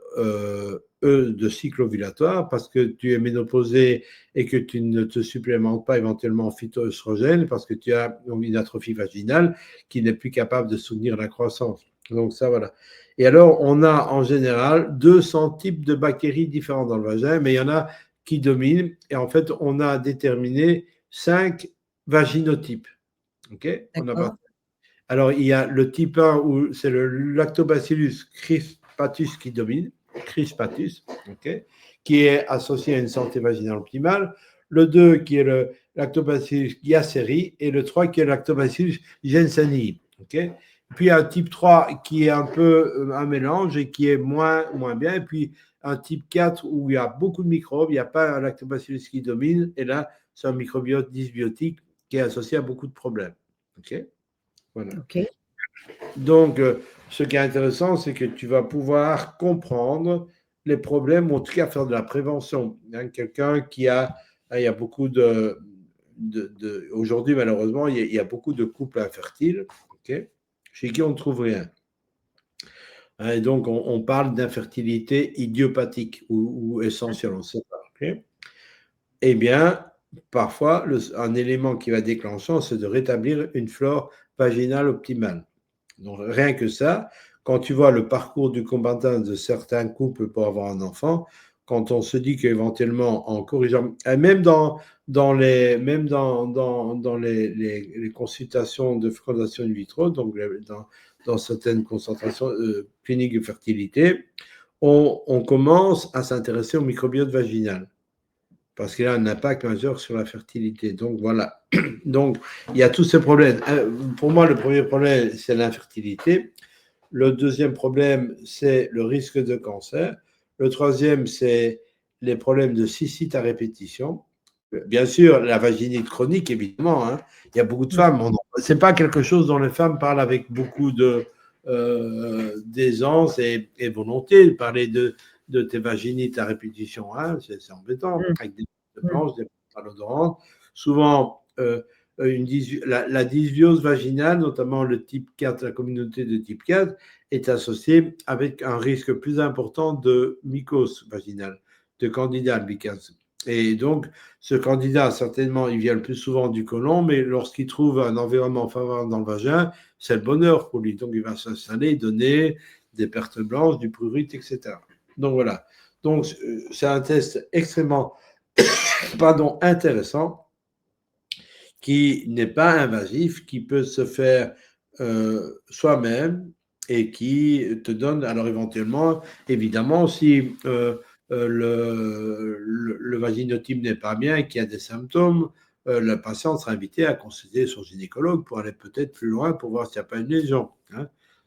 de cycle ovulatoire, parce que tu es ménopausé et que tu ne te supplémentes pas éventuellement en phytoœstrogènes, parce que tu as une atrophie vaginale qui n'est plus capable de soutenir la croissance. Donc ça, voilà. Et alors, on a en général 200 types de bactéries différentes dans le vagin, mais il y en a qui dominent. Et en fait, on a déterminé 5 vaginotypes. Okay, D'accord. alors, il y a le type 1 où c'est le Lactobacillus crispatus qui domine. crispatus, qui est associé à une santé vaginale optimale. Le 2 qui est le Lactobacillus gasseri et le 3 qui est le Lactobacillus jenseni. Puis un type 3 qui est un peu un mélange et qui est moins bien. Et puis un type 4 où il y a beaucoup de microbes, il n'y a pas un Lactobacillus qui domine. Et là, c'est un microbiote dysbiotique qui est associé à beaucoup de problèmes. Voilà. Donc, ce qui est intéressant, c'est que tu vas pouvoir comprendre les problèmes, ou en tout cas faire de la prévention. Quelqu'un qui a, il y a beaucoup aujourd'hui, malheureusement, il y a beaucoup de couples infertiles, chez qui on ne trouve rien. Et donc, on parle d'infertilité idiopathique ou essentielle, on ne sait pas. Eh bien, parfois, un élément qui va déclencher, c'est de rétablir une flore vaginale optimale. Donc, rien que ça, quand tu vois le parcours du combattant de certains couples pour avoir un enfant, quand on se dit qu'éventuellement, en corrigeant, et même dans les consultations de fécondation in vitro, donc dans certaines concentrations cliniques de fertilité, on commence à s'intéresser au microbiote vaginal parce qu'il a un impact majeur sur la fertilité. Donc, voilà. Donc, il y a tous ces problèmes. Pour moi, le premier problème, c'est l'infertilité. Le deuxième problème, c'est le risque de cancer. Le troisième, c'est les problèmes de cystite à répétition. Bien sûr, la vaginite chronique, évidemment. Il y a beaucoup de femmes. Ce n'est pas quelque chose dont les femmes parlent avec beaucoup d'aisance et volonté. De parler de tes vaginites à répétition, c'est embêtant, avec des blanches, des palodorantes. Souvent, la dysbiose vaginale, notamment le type 4, la communauté de type 4, est associée avec un risque plus important de mycose vaginale, de candida albicans. Et donc, ce candidat, certainement, il vient le plus souvent du côlon, mais lorsqu'il trouve un environnement favorable dans le vagin, c'est le bonheur pour lui. Donc, il va s'installer, donner des pertes blanches, du prurite, etc. Donc, voilà. Donc, c'est un test extrêmement intéressant, qui n'est pas invasif, qui peut se faire soi-même et qui te donne, alors éventuellement, évidemment, si le vaginotype n'est pas bien et qu'il y a des symptômes, la patiente sera invitée à consulter son gynécologue pour aller peut-être plus loin pour voir s'il n'y a pas une lésion.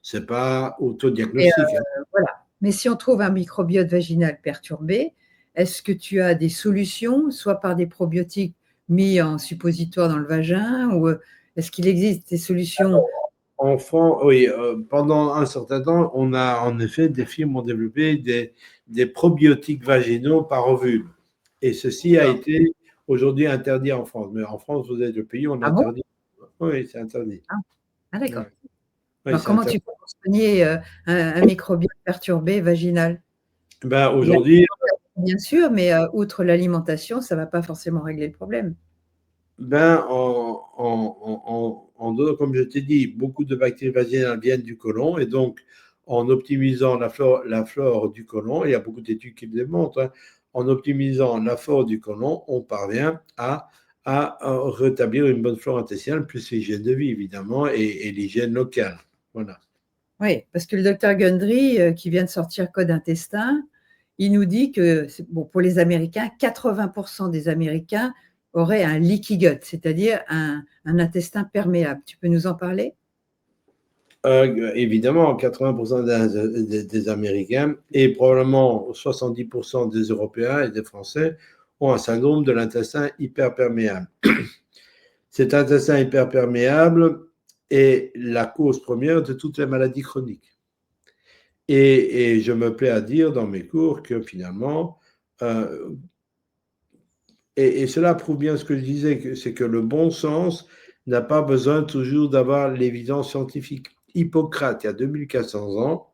Ce n'est pas autodiagnostic. Voilà. Mais si on trouve un microbiote vaginal perturbé, est-ce que tu as des solutions, soit par des probiotiques mis en suppositoire dans le vagin, ou est-ce qu'il existe des solutions? Oui, pendant un certain temps, on a en effet, des firmes ont développé des probiotiques vaginaux par ovule. Et ceci a été aujourd'hui interdit en France. Mais en France, vous êtes le pays où on interdit. Oui, c'est interdit. D'accord. Oui, Alors, comment tu peux soigner un microbiote perturbé vaginal? Aujourd'hui, Bien sûr, mais outre l'alimentation, ça ne va pas forcément régler le problème. Comme je t'ai dit, beaucoup de bactéries vaginales viennent du côlon, et donc en optimisant la flore du côlon, il y a beaucoup d'études qui le démontrent, en optimisant la flore du côlon, on parvient à rétablir une bonne flore intestinale, plus l'hygiène de vie, évidemment, et l'hygiène locale. Voilà. Oui, parce que le docteur Gundry, qui vient de sortir Code intestin, il nous dit que, bon, pour les Américains, 80% des Américains auraient un leaky gut, c'est-à-dire un intestin perméable. Tu peux nous en parler? Évidemment, 80% des Américains et probablement 70% des Européens et des Français ont un syndrome de l'intestin hyperperméable. Cet intestin hyperperméable est la cause première de toutes les maladies chroniques. Et je me plais à dire dans mes cours que finalement, et cela prouve bien ce que je disais, c'est que le bon sens n'a pas besoin toujours d'avoir l'évidence scientifique. Hippocrate, il y a 2400 ans,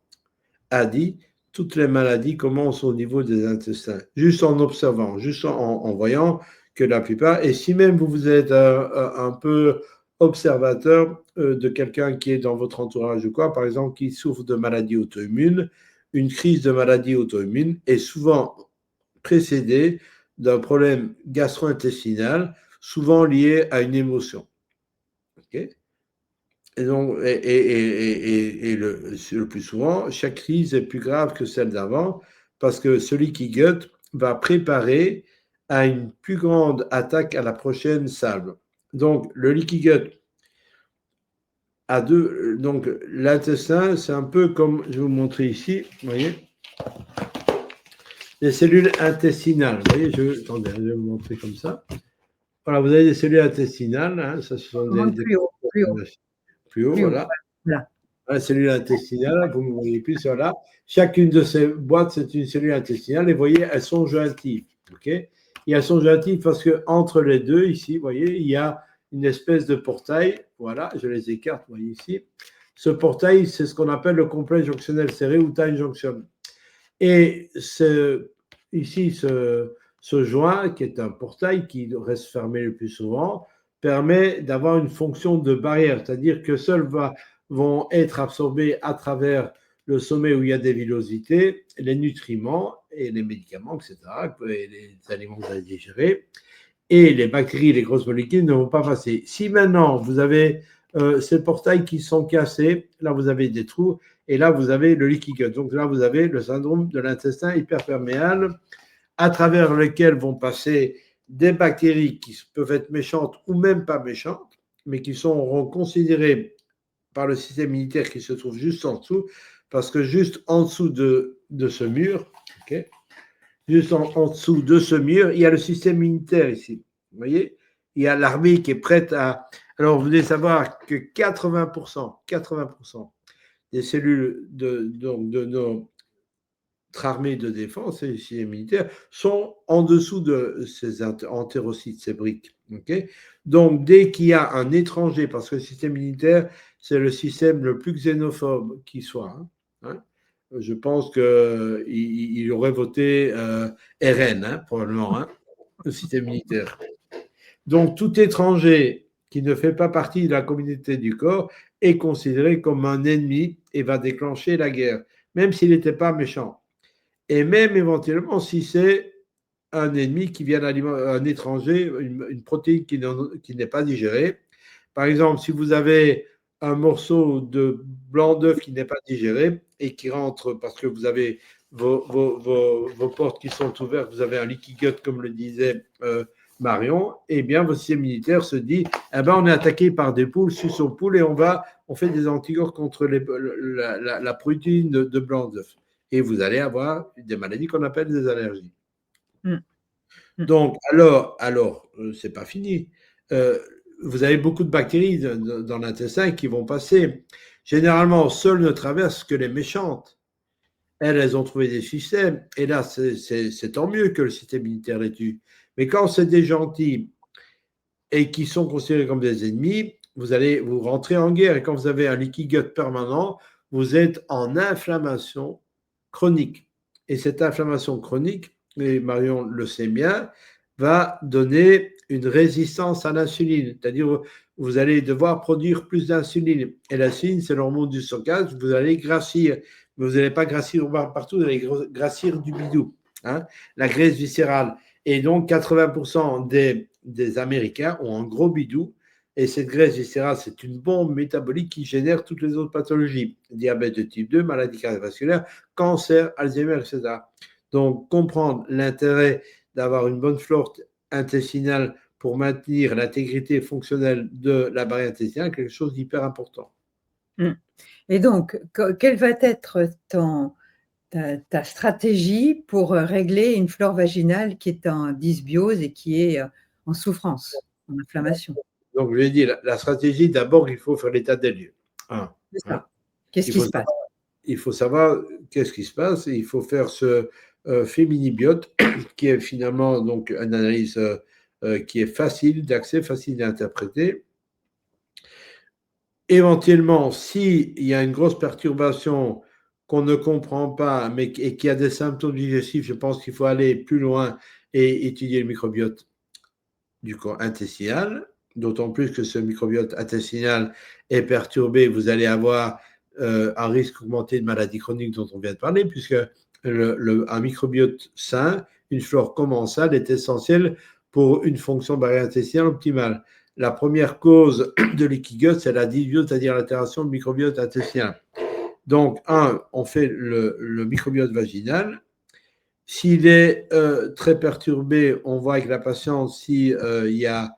a dit toutes les maladies commencent au niveau des intestins, juste en observant, juste en voyant que la plupart, et si même vous êtes un peu observateur de quelqu'un qui est dans votre entourage ou quoi, par exemple, qui souffre de maladies auto-immunes, une crise de maladie auto-immune est souvent précédée d'un problème gastro-intestinal, souvent lié à une émotion. Okay. Et donc, le plus souvent, chaque crise est plus grave que celle d'avant parce que ce leaky gut va préparer à une plus grande attaque à la prochaine salve. Donc, le leaky gut a deux. Donc, l'intestin, c'est un peu comme je vais vous montrer ici, vous voyez, les cellules intestinales. Vous voyez, attendez, je vais vous montrer comme ça. Voilà, vous avez des cellules intestinales, hein, ça, ce sont des plus haut, plus haut, plus haut, plus haut. voilà. Voilà. La cellule intestinale, vous ne voyez plus sur là. Chacune de ces boîtes, c'est une cellule intestinale. Et vous voyez, elles sont jointives. Okay, et elles sont jointives parce qu'entre les deux, ici, vous voyez, il y a une espèce de portail. Voilà, je les écarte, vous voyez ici. Ce portail, c'est ce qu'on appelle le complexe jonctionnel serré ou time junction. Et ici, ce joint, qui est un portail qui reste fermé le plus souvent, permet d'avoir une fonction de barrière, c'est-à-dire que seuls vont être absorbés à travers le sommet où il y a des villosités, les nutriments et les médicaments, etc., et les aliments que vous allez digérer, et les bactéries, les grosses molécules ne vont pas passer. Si maintenant vous avez ces portails qui sont cassés, là vous avez des trous, et là vous avez le leaky gut. Donc là vous avez le syndrome de l'intestin hyperperméable, à travers lequel vont passer des bactéries qui peuvent être méchantes ou même pas méchantes, mais qui seront considérées par le système immunitaire qui se trouve juste en dessous, parce que juste en dessous de ce mur, okay, juste en dessous de ce mur, il y a le système immunitaire ici. Vous voyez, il y a l'armée qui est prête à... Alors, vous devez savoir que 80% des cellules de notre armée de défense et le système immunitaire sont en dessous de ces entérocytes, ces briques. Okay, donc, dès qu'il y a un étranger, parce que le système immunitaire, c'est le système le plus xénophobe qui soit, hein, je pense qu'il aurait voté RN, probablement, le système militaire. Donc, tout étranger qui ne fait pas partie de la communauté du corps est considéré comme un ennemi et va déclencher la guerre, même s'il n'était pas méchant. Et même éventuellement, si c'est un ennemi qui vient d'alimenter un étranger, une protéine qui n'est pas digérée. Par exemple, si vous avez un morceau de blanc d'œuf qui n'est pas digéré et qui rentre parce que vous avez vos portes qui sont ouvertes, vous avez un leaky gut, comme le disait Marion, eh bien, votre système immunitaire se dit, eh ben, on est attaqué par des poules, suce aux poules, et on fait des anticorps contre la protéine de blanc d'œuf. Et vous allez avoir des maladies qu'on appelle des allergies. Donc, alors c'est pas fini. Vous avez beaucoup de bactéries dans l'intestin qui vont passer. Généralement, seules ne traversent que les méchantes. Elles ont trouvé des systèmes. Et là, c'est tant mieux que le système immunitaire les tue. Mais quand c'est des gentils et qui sont considérés comme des ennemis, vous rentrez en guerre. Et quand vous avez un leaky gut permanent, vous êtes en inflammation chronique. Et cette inflammation chronique, et Marion le sait bien, va donner une résistance à l'insuline. C'est-à-dire, vous allez devoir produire plus d'insuline. Et l'insuline, c'est l'hormone du stockage. Vous allez grassir. Mais vous n'allez pas grassir partout, vous allez grassir du bidou, la graisse viscérale. Et donc, 80% des Américains ont un gros bidou. Et cette graisse viscérale, c'est une bombe métabolique qui génère toutes les autres pathologies. Diabète de type 2, maladie cardiovasculaire, cancer, Alzheimer, etc. Donc, comprendre l'intérêt d'avoir une bonne flore intestinale pour maintenir l'intégrité fonctionnelle de la barrière intestinale, quelque chose d'hyper important. Et donc, quelle va être ta stratégie pour régler une flore vaginale qui est en dysbiose et qui est en souffrance, en inflammation? Donc, je l'ai dit, la stratégie, d'abord, il faut faire l'état des lieux. C'est ça. Qu'est-ce qui se passe? Il faut savoir qu'est-ce qui se passe et il faut faire ce féminibiote qui est finalement donc une analyse qui est facile d'accès, facile d'interpréter. Éventuellement, s'il y a une grosse perturbation qu'on ne comprend pas et qui a des symptômes digestifs, je pense qu'il faut aller plus loin et étudier le microbiote du corps intestinal, d'autant plus que ce microbiote intestinal est perturbé, vous allez avoir un risque augmenté de maladies chroniques dont on vient de parler, puisque un microbiote sain, une flore commensale est essentielle pour une fonction barrière intestinale optimale. La première cause de leaky gut, c'est la dysbiose, c'est-à-dire l'altération du microbiote intestinal. Donc, on fait le microbiote vaginal S'il est très perturbé, on voit avec la patiente s'il y a,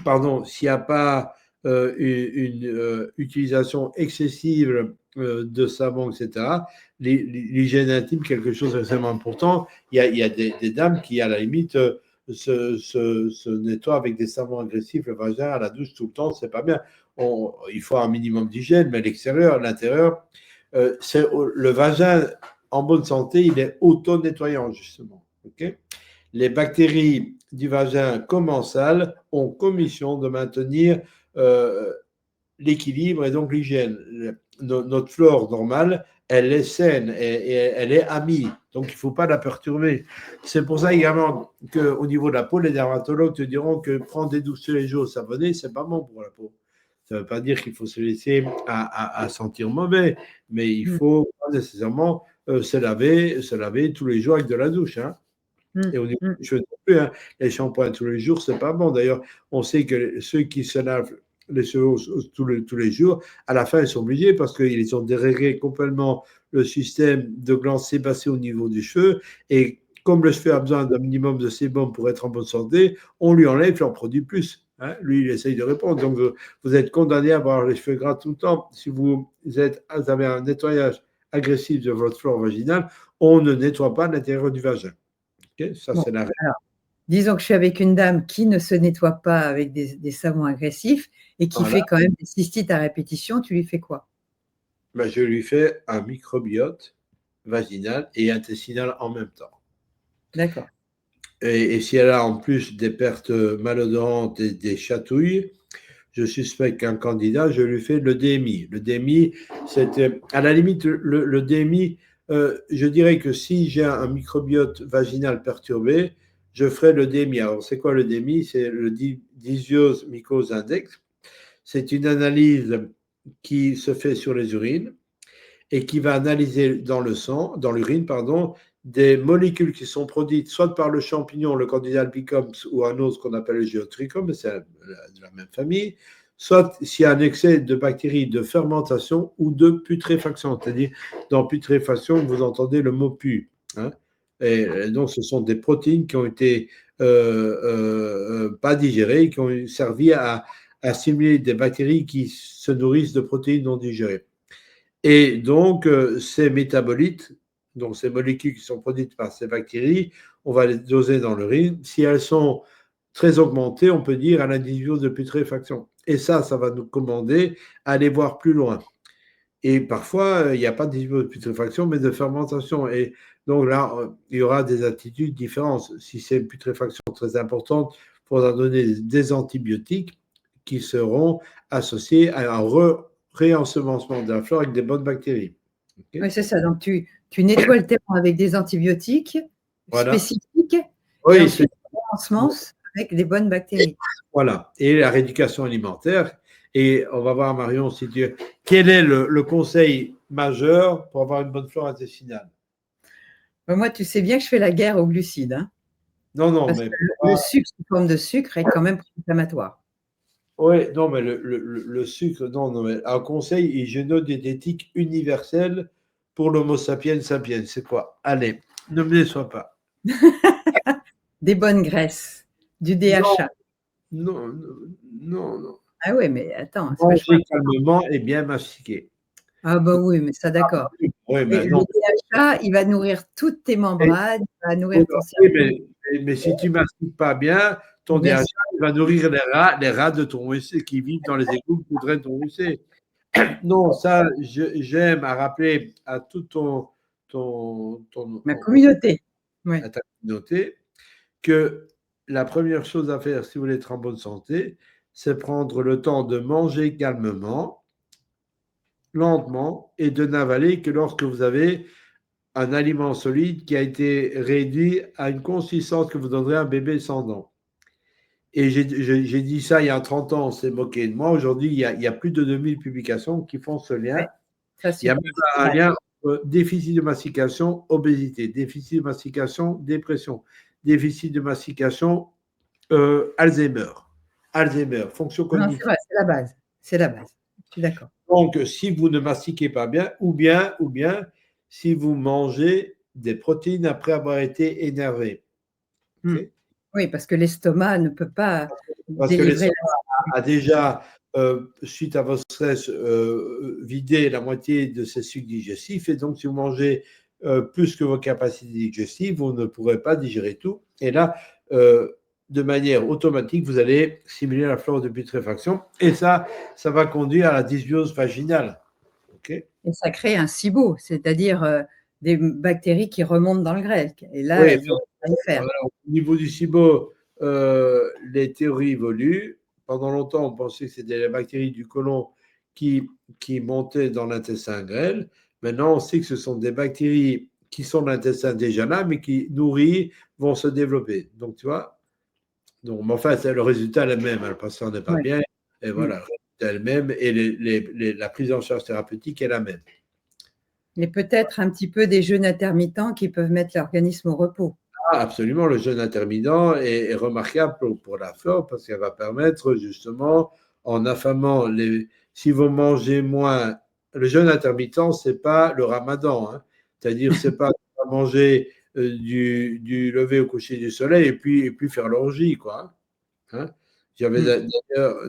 pardon, s'il n'y a pas une utilisation excessive de savon, etc. L'hygiène intime, quelque chose d'extrêmement important. Il y a des dames qui, à la limite, se nettoient avec des savons agressifs le vagin à la douche tout le temps, c'est pas bien. Il faut un minimum d'hygiène, mais l'extérieur, l'intérieur, le vagin en bonne santé, il est auto-nettoyant, justement. Okay, les bactéries du vagin commensales ont commission de maintenir l'équilibre et donc l'hygiène. Notre flore normale, elle est saine et elle est amie. Donc, il ne faut pas la perturber. C'est pour ça également qu'au niveau de la peau, les dermatologues te diront que prendre des douches tous les jours savonnées, ce n'est pas bon pour la peau. Ça ne veut pas dire qu'il faut se laisser à sentir mauvais, mais il faut pas nécessairement se laver tous les jours avec de la douche. Hein. Et au niveau des cheveux non plus, hein. Les shampoings tous les jours, c'est pas bon. D'ailleurs, on sait que ceux qui se lavent les cheveux tous les jours, à la fin, ils sont obligés parce qu'ils ont déréglé complètement le système de glandes sébacées au niveau des cheveux. Et comme le cheveu a besoin d'un minimum de sébum pour être en bonne santé, on lui enlève, il en produit plus. Hein. Lui, il essaye de répondre. Donc, vous êtes condamné à avoir les cheveux gras tout le temps. Si vous avez un nettoyage agressif de votre flore vaginale, on ne nettoie pas l'intérieur du vagin. Okay, ça, Bon, c'est la règle. alors, disons que je suis avec une dame qui ne se nettoie pas avec des savons agressifs et qui Voilà. fait quand même des cystites à répétition, tu lui fais quoi? Ben, je lui fais un microbiote vaginal et intestinal en même temps. D'accord. Et si elle a en plus des pertes malodorantes et des chatouilles, je suspecte qu'un candidat, je lui fais le DMI. Le DMI, c'était à la limite, le DMI, je dirais que si j'ai un microbiote vaginal perturbé, je ferai le DMI. Alors, c'est quoi le DMI? C'est le Dysbiose Mycose Index. C'est une analyse qui se fait sur les urines et qui va analyser dans le sang, dans l'urine, pardon, des molécules qui sont produites soit par le champignon, le Candida albicans, ou un autre qu'on appelle le Geotrichum, mais c'est de la même famille, soit s'il y a un excès de bactéries de fermentation ou de putréfaction. C'est-à-dire, dans putréfaction, vous entendez le mot pu. Hein, et donc, ce sont des protéines qui ont été pas digérées, qui ont servi à stimuler des bactéries qui se nourrissent de protéines non digérées. Et donc, ces métabolites, donc ces molécules qui sont produites par ces bactéries, on va les doser dans l'urine. Si elles sont très augmentées, on peut dire à la dysbiose de putréfaction. Et ça va nous commander à aller voir plus loin. Et parfois, il n'y a pas de dysbiose de putréfaction, mais de fermentation. Et donc là, il y aura des attitudes différentes. Si c'est une putréfaction très importante, il faudra donner des antibiotiques qui seront associés à un réensemencement de la flore avec des bonnes bactéries. Okay, Oui, c'est ça. Donc, tu nettoies le terrain avec des antibiotiques voilà. spécifiques et Oui, ensuite, tu ensemences avec des bonnes bactéries. Voilà. Et la rééducation alimentaire. Et on va voir, Marion, si tu... quel est le conseil majeur pour avoir une bonne flore intestinale? Moi, tu sais bien que je fais la guerre aux glucides. Hein, Non, non, parce mais... que le sucre sous forme de sucre est quand même inflammatoire. Oui, non, mais le sucre, non, non, mais un conseil hygiéno-diététique universel pour l'Homo sapiens sapiens, c'est quoi? Allez, ne me déçois pas. Des bonnes graisses, du Non, DHA. non, non, non. Ah oui, mais attends, c'est vachement Manger important. calmement et bien mastiquer. Ah bah oui, mais ça d'accord. Oui, Et mais le non. DHA, il va nourrir toutes tes membranes, il va nourrir ton Oui, cerveau. mais si tu ne mastiques pas bien, ton Bien DHA sûr. va nourrir les rats de ton WC qui vivent dans les égouts qui drainent ton WC. Non, ça, j'aime à rappeler à tout Ma communauté. Ouais. à ta communauté que la première chose à faire si vous voulez être en bonne santé, c'est prendre le temps de manger calmement, lentement, et de n'avaler que lorsque vous avez un aliment solide qui a été réduit à une consistance que vous donnerez à un bébé sans dents. Et j'ai dit ça il y a 30 ans, on s'est moqué de moi. Aujourd'hui, il y a plus de 2000 publications qui font ce lien. Ouais, ça Il y a même suffit. un lien entre déficit de mastication, obésité, déficit de mastication, dépression, déficit de mastication, Alzheimer. Alzheimer, fonction Non, c'est cognitive. vrai, c'est la base. C'est la base. Je suis d'accord. Donc, si vous ne mastiquez pas bien, ou bien, si vous mangez des protéines après avoir été énervé. Okay. Oui, parce que l'estomac ne peut pas parce que délivrer. A déjà, suite à votre stress, vidé la moitié de ses sucs digestifs. Et donc, si vous mangez plus que vos capacités digestives, vous ne pourrez pas digérer tout. Et là, de manière automatique, vous allez stimuler la flore de putréfaction. Et ça va conduire à la dysbiose vaginale. Okay. Et ça crée un SIBO, c'est-à-dire des bactéries qui remontent dans le grec. Et là, oui, elles n'ont rien à faire. Au niveau du SIBO, les théories évoluent. Pendant longtemps, on pensait que c'était les bactéries du côlon qui montaient dans l'intestin grêle. Maintenant, on sait que ce sont des bactéries qui sont dans l'intestin déjà là, mais qui, nourries, vont se développer. Donc, tu vois, donc, mais enfin, le résultat est le même. Le patient n'est pas bien. Et voilà, le résultat est le même. Et la prise en charge thérapeutique est la même. Mais peut-être un petit peu des jeûnes intermittents qui peuvent mettre l'organisme au repos. Ah, absolument, le jeûne intermittent est remarquable pour la flore parce qu'elle va permettre justement, en affamant si vous mangez moins, le jeûne intermittent, c'est pas le ramadan, hein. C'est-à-dire, c'est pas manger du lever au coucher du soleil et puis faire l'orgie, quoi. Hein. J'avais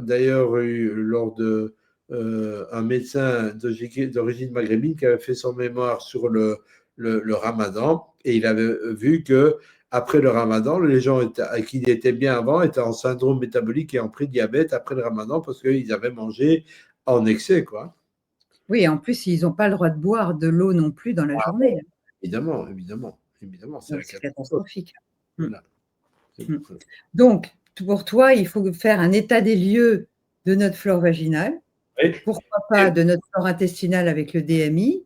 d'ailleurs eu lors de un médecin d'origine maghrébine qui avait fait son mémoire sur le ramadan et il avait vu que après le ramadan, les gens qui étaient bien avant étaient en syndrome métabolique et en prédiabète après le ramadan parce qu'ils avaient mangé en excès, quoi. Oui, en plus, ils n'ont pas le droit de boire de l'eau non plus dans la journée. Évidemment, c'est catastrophique. Voilà. Donc, pour toi, il faut faire un état des lieux de notre flore vaginale, pourquoi pas de notre flore intestinale avec le DMI,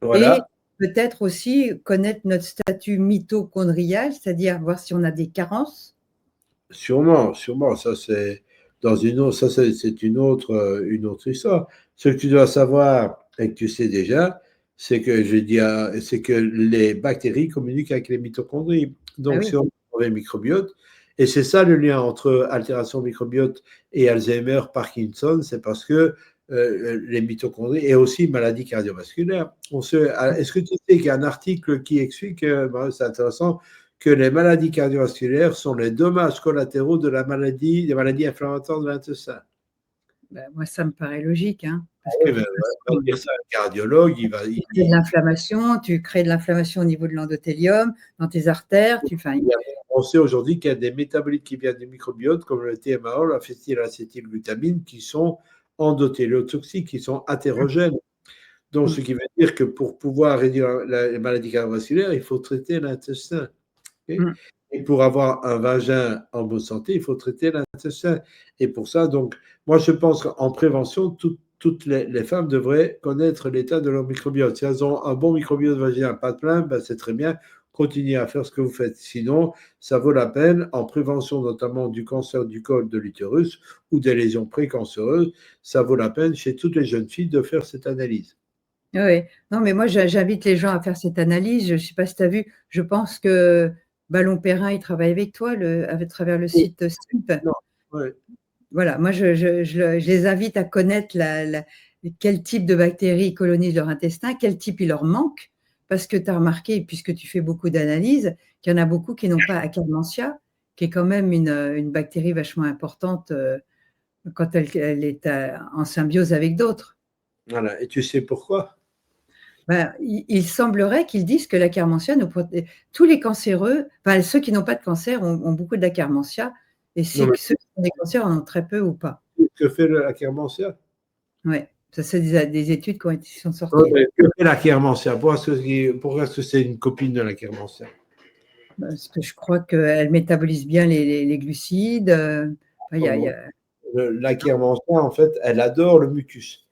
voilà. Et peut-être aussi connaître notre statut mitochondrial, c'est-à-dire voir si on a des carences. Sûrement. Ça, c'est une autre histoire. Ce que tu dois savoir et que tu sais déjà, c'est que les bactéries communiquent avec les mitochondries. Donc, si on a un microbiote, et c'est ça le lien entre altération microbiote et Alzheimer, Parkinson, c'est parce que les mitochondries et aussi maladies cardiovasculaires. Est-ce que tu sais qu'il y a un article qui explique, c'est intéressant, que les maladies cardiovasculaires sont les dommages collatéraux des maladies inflammatoires de l'intestin. Moi, ça me paraît logique. Hein, parce que dire ça à un cardiologue, il va. Tu crées de l'inflammation, tu crées de l'inflammation au niveau de l'endothélium, dans tes artères. On sait aujourd'hui qu'il y a des métabolites qui viennent du microbiote, comme le TMAO, la phénylacétylglutamine, qui sont endotéliotoxiques, qui sont athérogènes. Donc, ce qui veut dire que pour pouvoir réduire les maladies cardiovasculaires, il faut traiter l'intestin. Okay. Et pour avoir un vagin en bonne santé, il faut traiter l'intestin. Et pour ça, donc, moi, je pense qu'en prévention, toutes les femmes devraient connaître l'état de leur microbiote. Si elles ont un bon microbiote vaginal, pas de plainte, ben c'est très bien. Continuez à faire ce que vous faites. Sinon, ça vaut la peine, en prévention notamment du cancer du col de l'utérus ou des lésions précancéreuses, ça vaut la peine chez toutes les jeunes filles de faire cette analyse. Oui, non, mais moi, j'invite les gens à faire cette analyse. Je ne sais pas si tu as vu, je pense que Ballon Perrin, il travaille avec toi à travers le site STUP. Voilà, moi, je les invite à connaître quel type de bactéries colonisent leur intestin, quel type il leur manque, parce que tu as remarqué, puisque tu fais beaucoup d'analyses, qu'il y en a beaucoup qui n'ont pas Akkermansia, qui est quand même une bactérie vachement importante quand elle est en symbiose avec d'autres. Voilà, et tu sais pourquoi? Il semblerait qu'ils disent que l'Akkermansia nous protège. Tous les cancéreux, enfin ceux qui n'ont pas de cancer ont beaucoup d'Akkermansia, et ceux qui ont des cancers en ont très peu ou pas. Que fait l'Akkermansia? Oui, ça c'est des études qui sont sorties. Que fait l'Akkermansia? Pourquoi est-ce que c'est une copine de l'Akkermansia? Parce que je crois qu'elle métabolise bien les glucides. L'Akkermansia, en fait, elle adore le mucus.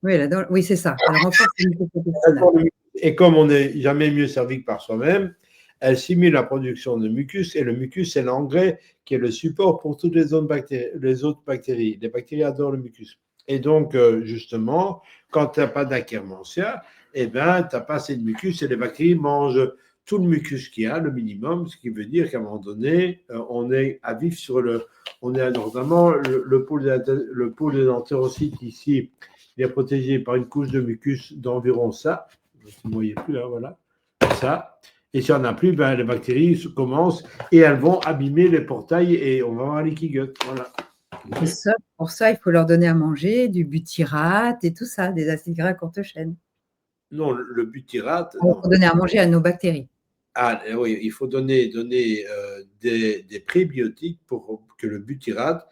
Oui, oui, c'est ça. Elle renforce l'immunité intestinale. Et comme on n'est jamais mieux servi que par soi-même, elle simule la production de mucus, et le mucus, c'est l'engrais qui est le support pour toutes les autres bactéries. Les bactéries adorent le mucus. Et donc, justement, quand tu n'as pas d'Akkermansia, eh ben, tu n'as pas assez de mucus et les bactéries mangent tout le mucus qu'il y a, le minimum, ce qui veut dire qu'à un moment donné, on est à vif sur on est notamment le pôle des entérocytes ici, il est protégé par une couche de mucus d'environ ça. Vous ne voyez plus là, voilà. ça. Et si on n'a plus, ben, les bactéries commencent et elles vont abîmer les portails et on va avoir les gueules. Voilà. Et ça, pour ça, il faut leur donner à manger du butyrate et tout ça, des acides gras à courte chaîne. Non, le butyrate. Il faut donner à manger à nos bactéries. Ah oui, il faut donner des prébiotiques pour que le butyrate,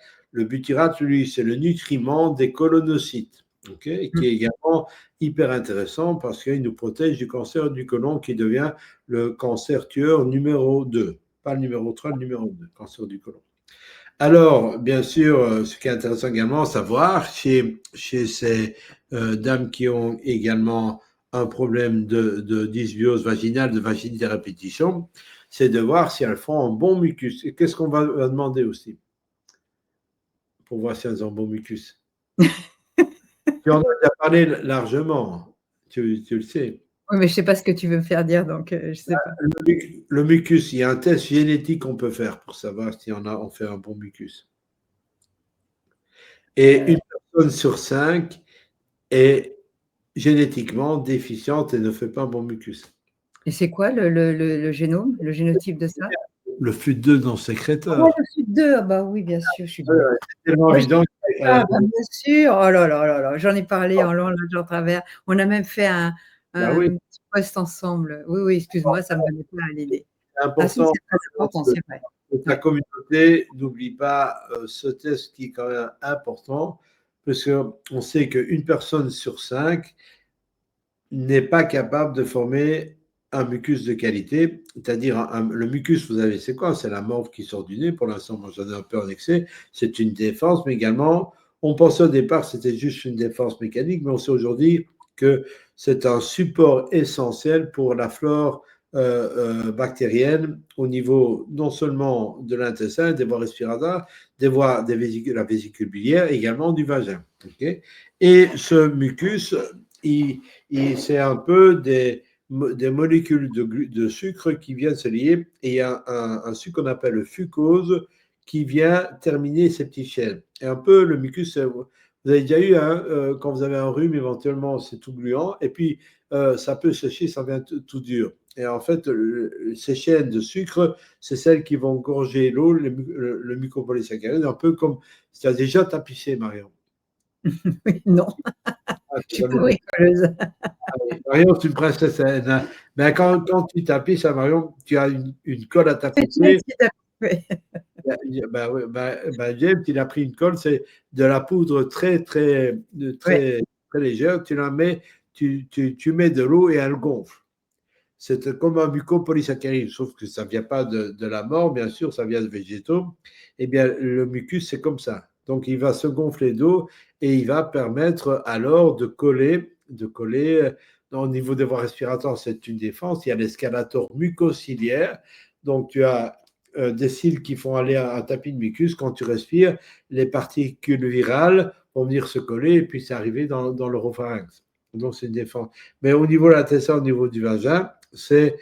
lui, c'est le nutriment des colonocytes, okay, qui est également hyper intéressant parce qu'il nous protège du cancer du côlon qui devient le cancer tueur numéro 2, pas le numéro 3, le numéro 2, cancer du côlon. Alors, bien sûr, ce qui est intéressant également à savoir chez ces dames qui ont également un problème de dysbiose vaginale, de vaginite à répétition, c'est de voir si elles font un bon mucus. Et qu'est-ce qu'on va demander aussi pour voir si elles ont un bon mucus? Tu en as déjà parlé largement, tu le sais. Oui, mais je ne sais pas ce que tu veux me faire dire, donc je ne sais pas. Le mucus, il y a un test génétique qu'on peut faire pour savoir si on fait un bon mucus. Et une personne sur 5 est génétiquement déficiente et ne fait pas un bon mucus. Et c'est quoi le génome, le génotype de ça? Le FUT2 non sécréteur. Oh, le FUT2, ah bah oui, bien sûr, je suis C'est tellement évident. Ah bah, bien sûr, oh là là là là, j'en ai parlé en long, en large, en travers. On a même fait un Oui. petit post ensemble. Oui, oui, excuse-moi, ça ne me venait pas à l'idée. C'est Ah si, important c'est très important, c'est vrai. que ta communauté n'oublie pas ce test qui est quand même important, parce qu'on sait qu'une personne sur 5 n'est pas capable de former un mucus de qualité, c'est-à-dire le mucus, vous savez, c'est quoi? C'est la morve qui sort du nez. Pour l'instant, moi, j'en ai un peu en excès. C'est une défense, mais également, on pensait au départ que c'était juste une défense mécanique, mais on sait aujourd'hui que c'est un support essentiel pour la flore bactérienne au niveau non seulement de l'intestin, des voies respiratoires, la vésicule biliaire, également du vagin. Okay? Et ce mucus, c'est un peu des molécules de sucre qui viennent se lier et il y a un sucre qu'on appelle le fucose qui vient terminer ces petites chaînes. Et un peu le mucus, vous avez déjà eu, hein, quand vous avez un rhume, éventuellement, c'est tout gluant et puis ça peut sécher, ça devient tout dur. Et en fait, ces chaînes de sucre, c'est celles qui vont gorger l'eau, le mucopolysaccharide, un peu comme tu as déjà tapissé, Marion. Oui, non, je suis pas bricoleuse. Marion, c'est une princesse. Mais quand tu tapisses à Marion, tu as une colle à tapisser. James, il a pris une colle, c'est de la poudre très légère. Tu la mets, tu mets de l'eau et elle gonfle. C'est comme un mucopolysaccharide, sauf que ça ne vient pas de la mort, bien sûr, ça vient de végétaux. Eh bien, le mucus, c'est comme ça. Donc, il va se gonfler d'eau et il va permettre alors de coller au niveau des voies respiratoires, c'est une défense. Il y a l'escalator mucociliaire. Donc, tu as des cils qui font aller à un tapis de mucus. Quand tu respires, les particules virales vont venir se coller et puis c'est arrivé dans l'oropharynx. Donc, c'est une défense. Mais au niveau de l'intestin, au niveau du vagin, c'est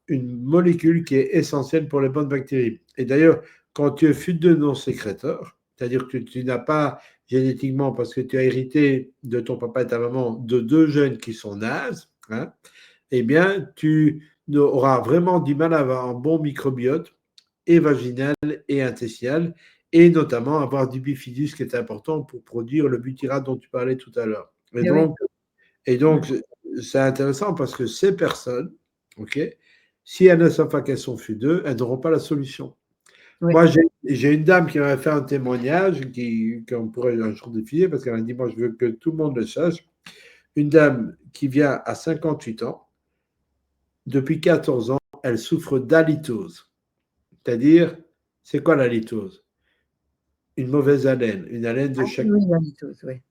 une molécule qui est essentielle pour les bonnes bactéries. Et d'ailleurs, quand tu es FUT2 non sécréteur, c'est-à-dire que tu n'as pas génétiquement, parce que tu as hérité de ton papa et ta maman, de 2 gènes qui sont nazes, hein, eh bien, tu auras vraiment du mal à avoir un bon microbiote, et vaginal et intestinal, et notamment avoir du bifidus qui est important pour produire le butyrate dont tu parlais tout à l'heure. Et donc, c'est intéressant parce que ces personnes, si elles ne savent pas qu'elles sont FUT2, elles n'auront pas la solution. Oui. Moi, j'ai une dame qui m'avait fait un témoignage qu'on pourrait un jour diffuser parce qu'elle a dit, moi, je veux que tout le monde le sache. Une dame qui vient à 58 ans, depuis 14 ans, elle souffre d'halitose. C'est-à-dire, c'est quoi l'halitose? Une mauvaise haleine, une haleine de chaque... Oui, l'halitose, oui.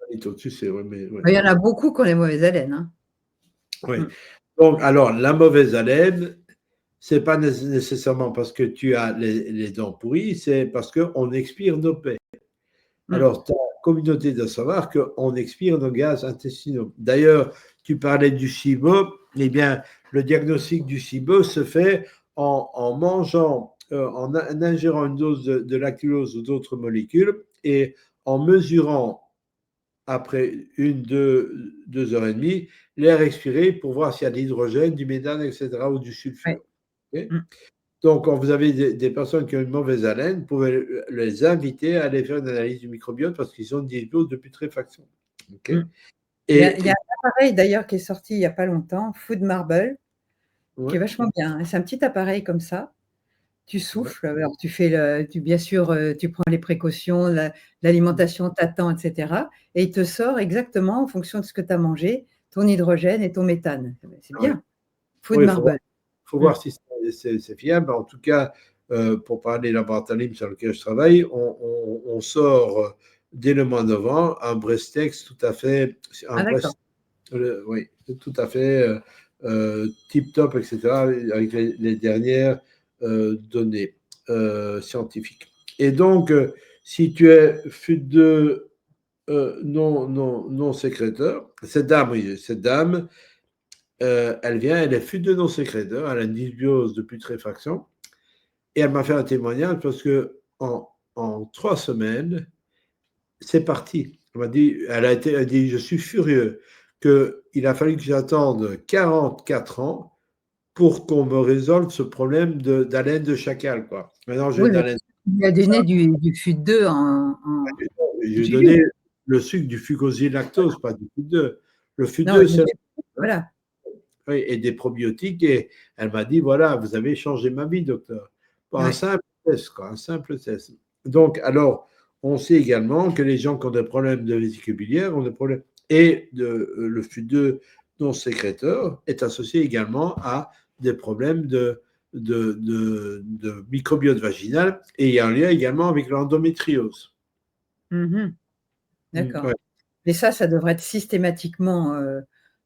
Halitose, tu sais, oui. Mais, il y en a beaucoup qui ont les mauvaises haleines. Hein. Oui. Donc, alors, la mauvaise haleine, ce n'est pas nécessairement parce que tu as les dents pourries, c'est parce qu'on expire nos paix. Alors, ta communauté doit savoir qu'on expire nos gaz intestinaux. D'ailleurs, tu parlais du SIBO, eh bien, le diagnostic du SIBO se fait en mangeant, en ingérant une dose de lactulose ou d'autres molécules et en mesurant après 2 heures et demie, l'air expiré pour voir s'il y a de l'hydrogène, du méthane, etc., ou du Ouais. sulfure. Ok. Mmh. Donc, quand vous avez des personnes qui ont une mauvaise haleine, vous pouvez les inviter à aller faire une analyse du microbiote parce qu'ils ont une dysbiose de putréfaction. Ok. Mmh. Il y a un appareil d'ailleurs qui est sorti il n'y a pas longtemps, Food Marble, qui est ouais, vachement bien. C'est un petit appareil comme ça. Tu ouais, souffles, alors bien sûr, tu prends les précautions, l'alimentation, t'attends, et cetera, et il te sort exactement en fonction de ce que tu as mangé, ton hydrogène et ton méthane. C'est ouais. bien. Food Oui, il faut Marble. Mmh. voir si c'est fiable. En tout cas, pour parler laboratorium sur lequel je travaille, on sort dès le mois de novembre un Brestex tout à fait, un Ah d'accord. Brest, oui, tout à fait tip top, etc., avec les dernières données scientifiques. Et donc, si tu es FUT2 non sécréteur, cette dame, oui, cette dame, elle vient, elle est FUT2 non sécréteur, elle a une dysbiose de putréfaction, et elle m'a fait un témoignage parce que en 3 semaines, c'est parti. Elle a dit, je suis furieux qu'il a fallu que j'attende 44 ans pour qu'on me résolve ce problème d'haleine de chacal, quoi. Maintenant, j'ai Oui, une mais haleine. il a donné du FUT2 en J'ai pilule. donné le sucre du fucosilactose, pas du FUT2. Le Non, FUT2, c'est voilà. oui, et des probiotiques. Et elle m'a dit, voilà, vous avez changé ma vie, docteur. Pour un Ouais. simple test, quoi, un simple test. Donc, alors, on sait également que les gens qui ont des problèmes de vésicule biliaire ont des problèmes. Et le FUT2 non sécréteur est associé également à des problèmes de microbiote vaginal. Et il y a un lien également avec l'endométriose. Mmh. Ouais. D'accord. Mais ça devrait être systématiquement,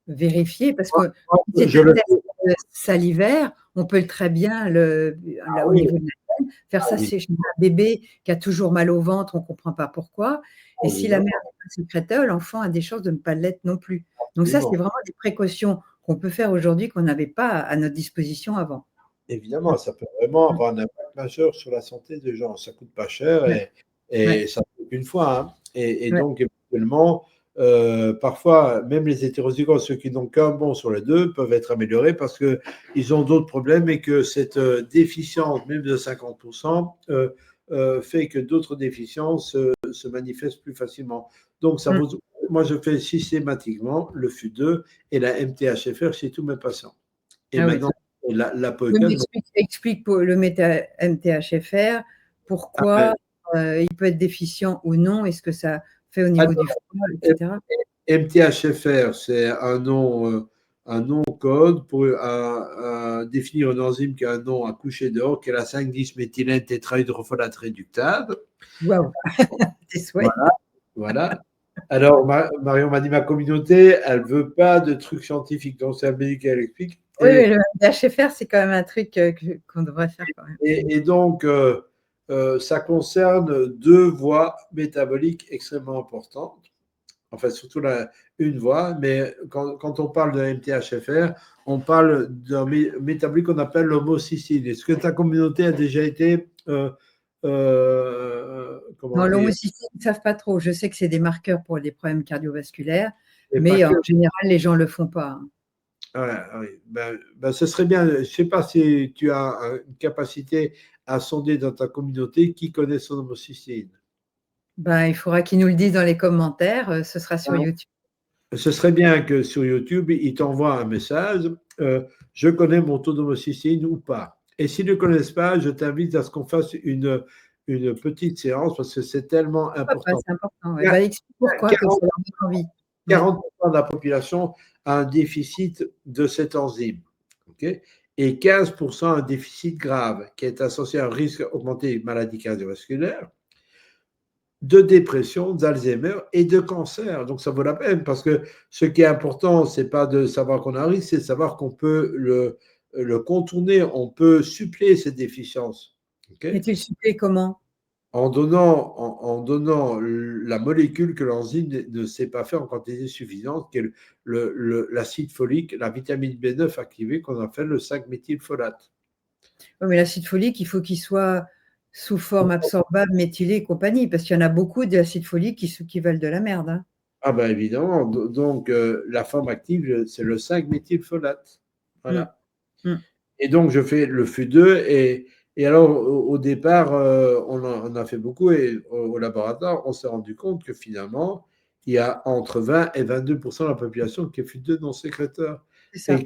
vérifié parce que si c'est Je un le test, fais. salivaire, on peut très bien Ah là, au oui, niveau de la veine, faire ah ça oui, c'est chez un bébé qui a toujours mal au ventre, on ne comprend pas pourquoi, et si la mère évidemment, n'est pas sécréteur, l'enfant a des chances de ne pas l'être non plus. Donc ça, c'est absolument. vraiment des précautions qu'on peut faire aujourd'hui qu'on n'avait pas à notre disposition avant. Mmh. Évidemment, ça peut vraiment Mmh. avoir un impact majeur sur la santé des gens. Ça coûte pas cher Ouais, et ouais, ça fait qu'une fois, hein. Et ouais. donc, éventuellement, parfois, même les hétérozygotes, ceux qui n'ont qu'un bon sur les deux, peuvent être améliorés parce qu'ils ont d'autres problèmes et que cette déficience, même de 50%, fait que d'autres déficiences se manifestent plus facilement. Donc, Mmh. moi, je fais systématiquement le FU2 et la MTHFR chez tous mes patients. Et Ah oui. maintenant, Oui, mais l'apoquel, explique pour le MTHFR, pourquoi, après, il peut être déficient ou non et ce que ça fait au niveau du foie et cetera? MTHFR, c'est un nom code pour définir une enzyme qui a un nom à coucher dehors, qui est la 5,10-méthylène tétrahydrofolate réductase. Waouh! Tes souhaits. Voilà, voilà. Alors, Marion m'a dit, ma communauté, elle ne veut pas de trucs scientifiques, donc c'est un médicament explique. Oui, mais le MTHFR, c'est quand même un truc, qu'on devrait faire quand même. Et donc, ça concerne 2 voies métaboliques extrêmement importantes. Enfin, surtout une voie, mais quand on parle de MTHFR, on parle d'un métabolique qu'on appelle l'homocystine. Est-ce que ta communauté a déjà été, comment Non, dire, l'homocysteine, ils ne savent pas trop. Je sais que c'est des marqueurs pour les problèmes cardiovasculaires, et pas mais en que. général, les gens ne le font pas, hein. Ouais, oui, ce serait bien. Je ne sais pas si tu as une capacité à sonder dans ta communauté qui connaît son homocystine. Ben, il faudra qu'ils nous le disent dans les commentaires, ce sera sur YouTube. Ce serait bien que sur YouTube, il t'envoie un message, je connais mon taux d'homocystéine ou pas. Et s'ils ne connaissent pas, je t'invite à ce qu'on fasse une petite séance parce que c'est tellement Pourquoi pas? important. C'est important, ouais. Il y a Bah, explique pourquoi, comme ça 40, leur donne envie. Ouais. 40% de la population a un déficit de cette enzyme. Okay, et 15% a un déficit grave qui est associé à un risque augmenté de maladies cardiovasculaires, de dépression, d'Alzheimer et de cancer. Donc ça vaut la peine parce que ce qui est important, c'est pas de savoir qu'on a un risque, c'est de savoir qu'on peut le contourner, on peut suppléer cette déficience. Et Okay, tu le supplées comment? en donnant la molécule que l'enzyme ne sait pas faire en quantité suffisante, qui est l'acide folique, la vitamine B9 activée qu'on appelle le 5-méthylfolate. Ouais, mais l'acide folique, il faut qu'il soit sous forme absorbable, méthylée et compagnie, parce qu'il y en a beaucoup d'acide folique qui veulent de la merde, hein. Ah ben évidemment. Donc, la forme active, c'est le 5-méthylfolate. Mmh. Voilà. Mmh. Et donc, je fais le FU2. Et alors, au départ, on a fait beaucoup. Et au laboratoire, on s'est rendu compte que finalement, il y a entre 20 et 22% de la population qui est FU2 non sécréteur. C'est ça.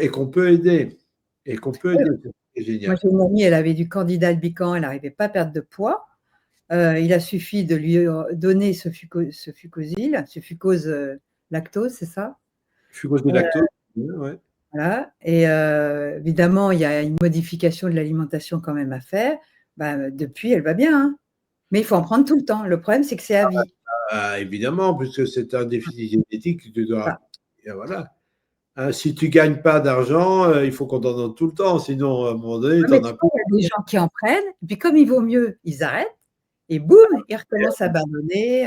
Et qu'on peut aider. Et qu'on peut Ouais. aider. C'est Moi, génial. j'ai une amie, elle avait du Candida albicans, elle n'arrivait pas à perdre de poids. Il a suffi de lui donner ce fucosyl, ce fucose lactose, c'est ça? Fucose de lactose. Ouais. Voilà. Et évidemment, il y a une modification de l'alimentation quand même à faire. Bah, depuis, elle va bien, hein. Mais il faut en prendre tout le temps. Le problème, c'est que c'est à vie. Ah, évidemment, puisque c'est un déficit génétique que tu Voilà. dois. Et voilà. Hein, si tu gagnes pas d'argent, il faut qu'on t'en donne tout le temps. Sinon, à un moment donné, Ouais, tu mais n'en tu as vois, plus. il y a des gens qui en prennent, et puis comme il vaut mieux, ils arrêtent, et boum, ils recommencent à abandonner.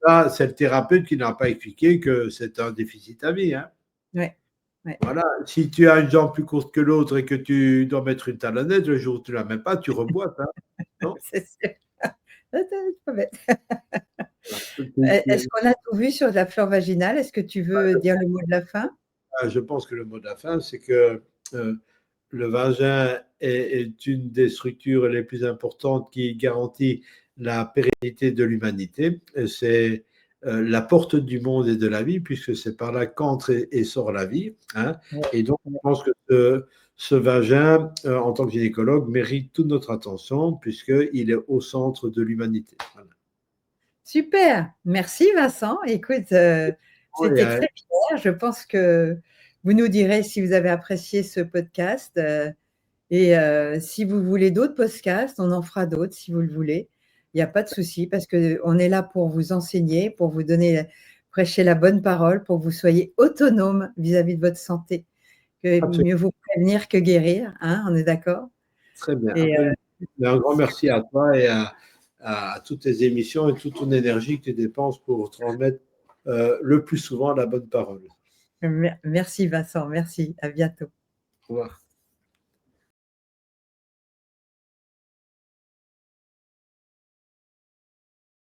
Ça, c'est le thérapeute qui n'a pas expliqué que c'est un déficit à vie. Hein. Ouais, ouais. Voilà. Si tu as une jambe plus courte que l'autre et que tu dois mettre une talonnette, le jour où tu ne la mets pas, tu reboites. Hein. Non. C'est sûr. C'est pas bête. Voilà. Est-ce qu'on a tout vu sur la flore vaginale? Est-ce que tu veux dire le mot de la fin? Je pense que le mot de la fin, c'est que le vagin est une des structures les plus importantes qui garantit la pérennité de l'humanité. C'est la porte du monde et de la vie, puisque c'est par là qu'entre et sort la vie. Hein. Ouais, Et donc, je ouais. pense que ce vagin, en tant que gynécologue, mérite toute notre attention, puisqu'il est au centre de l'humanité. Voilà. Super, merci Vincent. Écoute, Oui, c'était très clair. Je pense que vous nous direz si vous avez apprécié ce podcast. Et si vous voulez d'autres podcasts, on en fera d'autres si vous le voulez. Il n'y a pas de souci parce qu'on est là pour vous enseigner, pour vous donner, prêcher la bonne parole, pour que vous soyez autonome vis-à-vis de votre santé. Que absolument. mieux vaut prévenir que guérir, hein, on est d'accord? Très bien. Et Absolument. Un grand merci à toi et à toutes tes émissions et toute ton énergie que tu dépenses pour transmettre le plus souvent la bonne parole. merci Vincent, merci, à bientôt. Au revoir.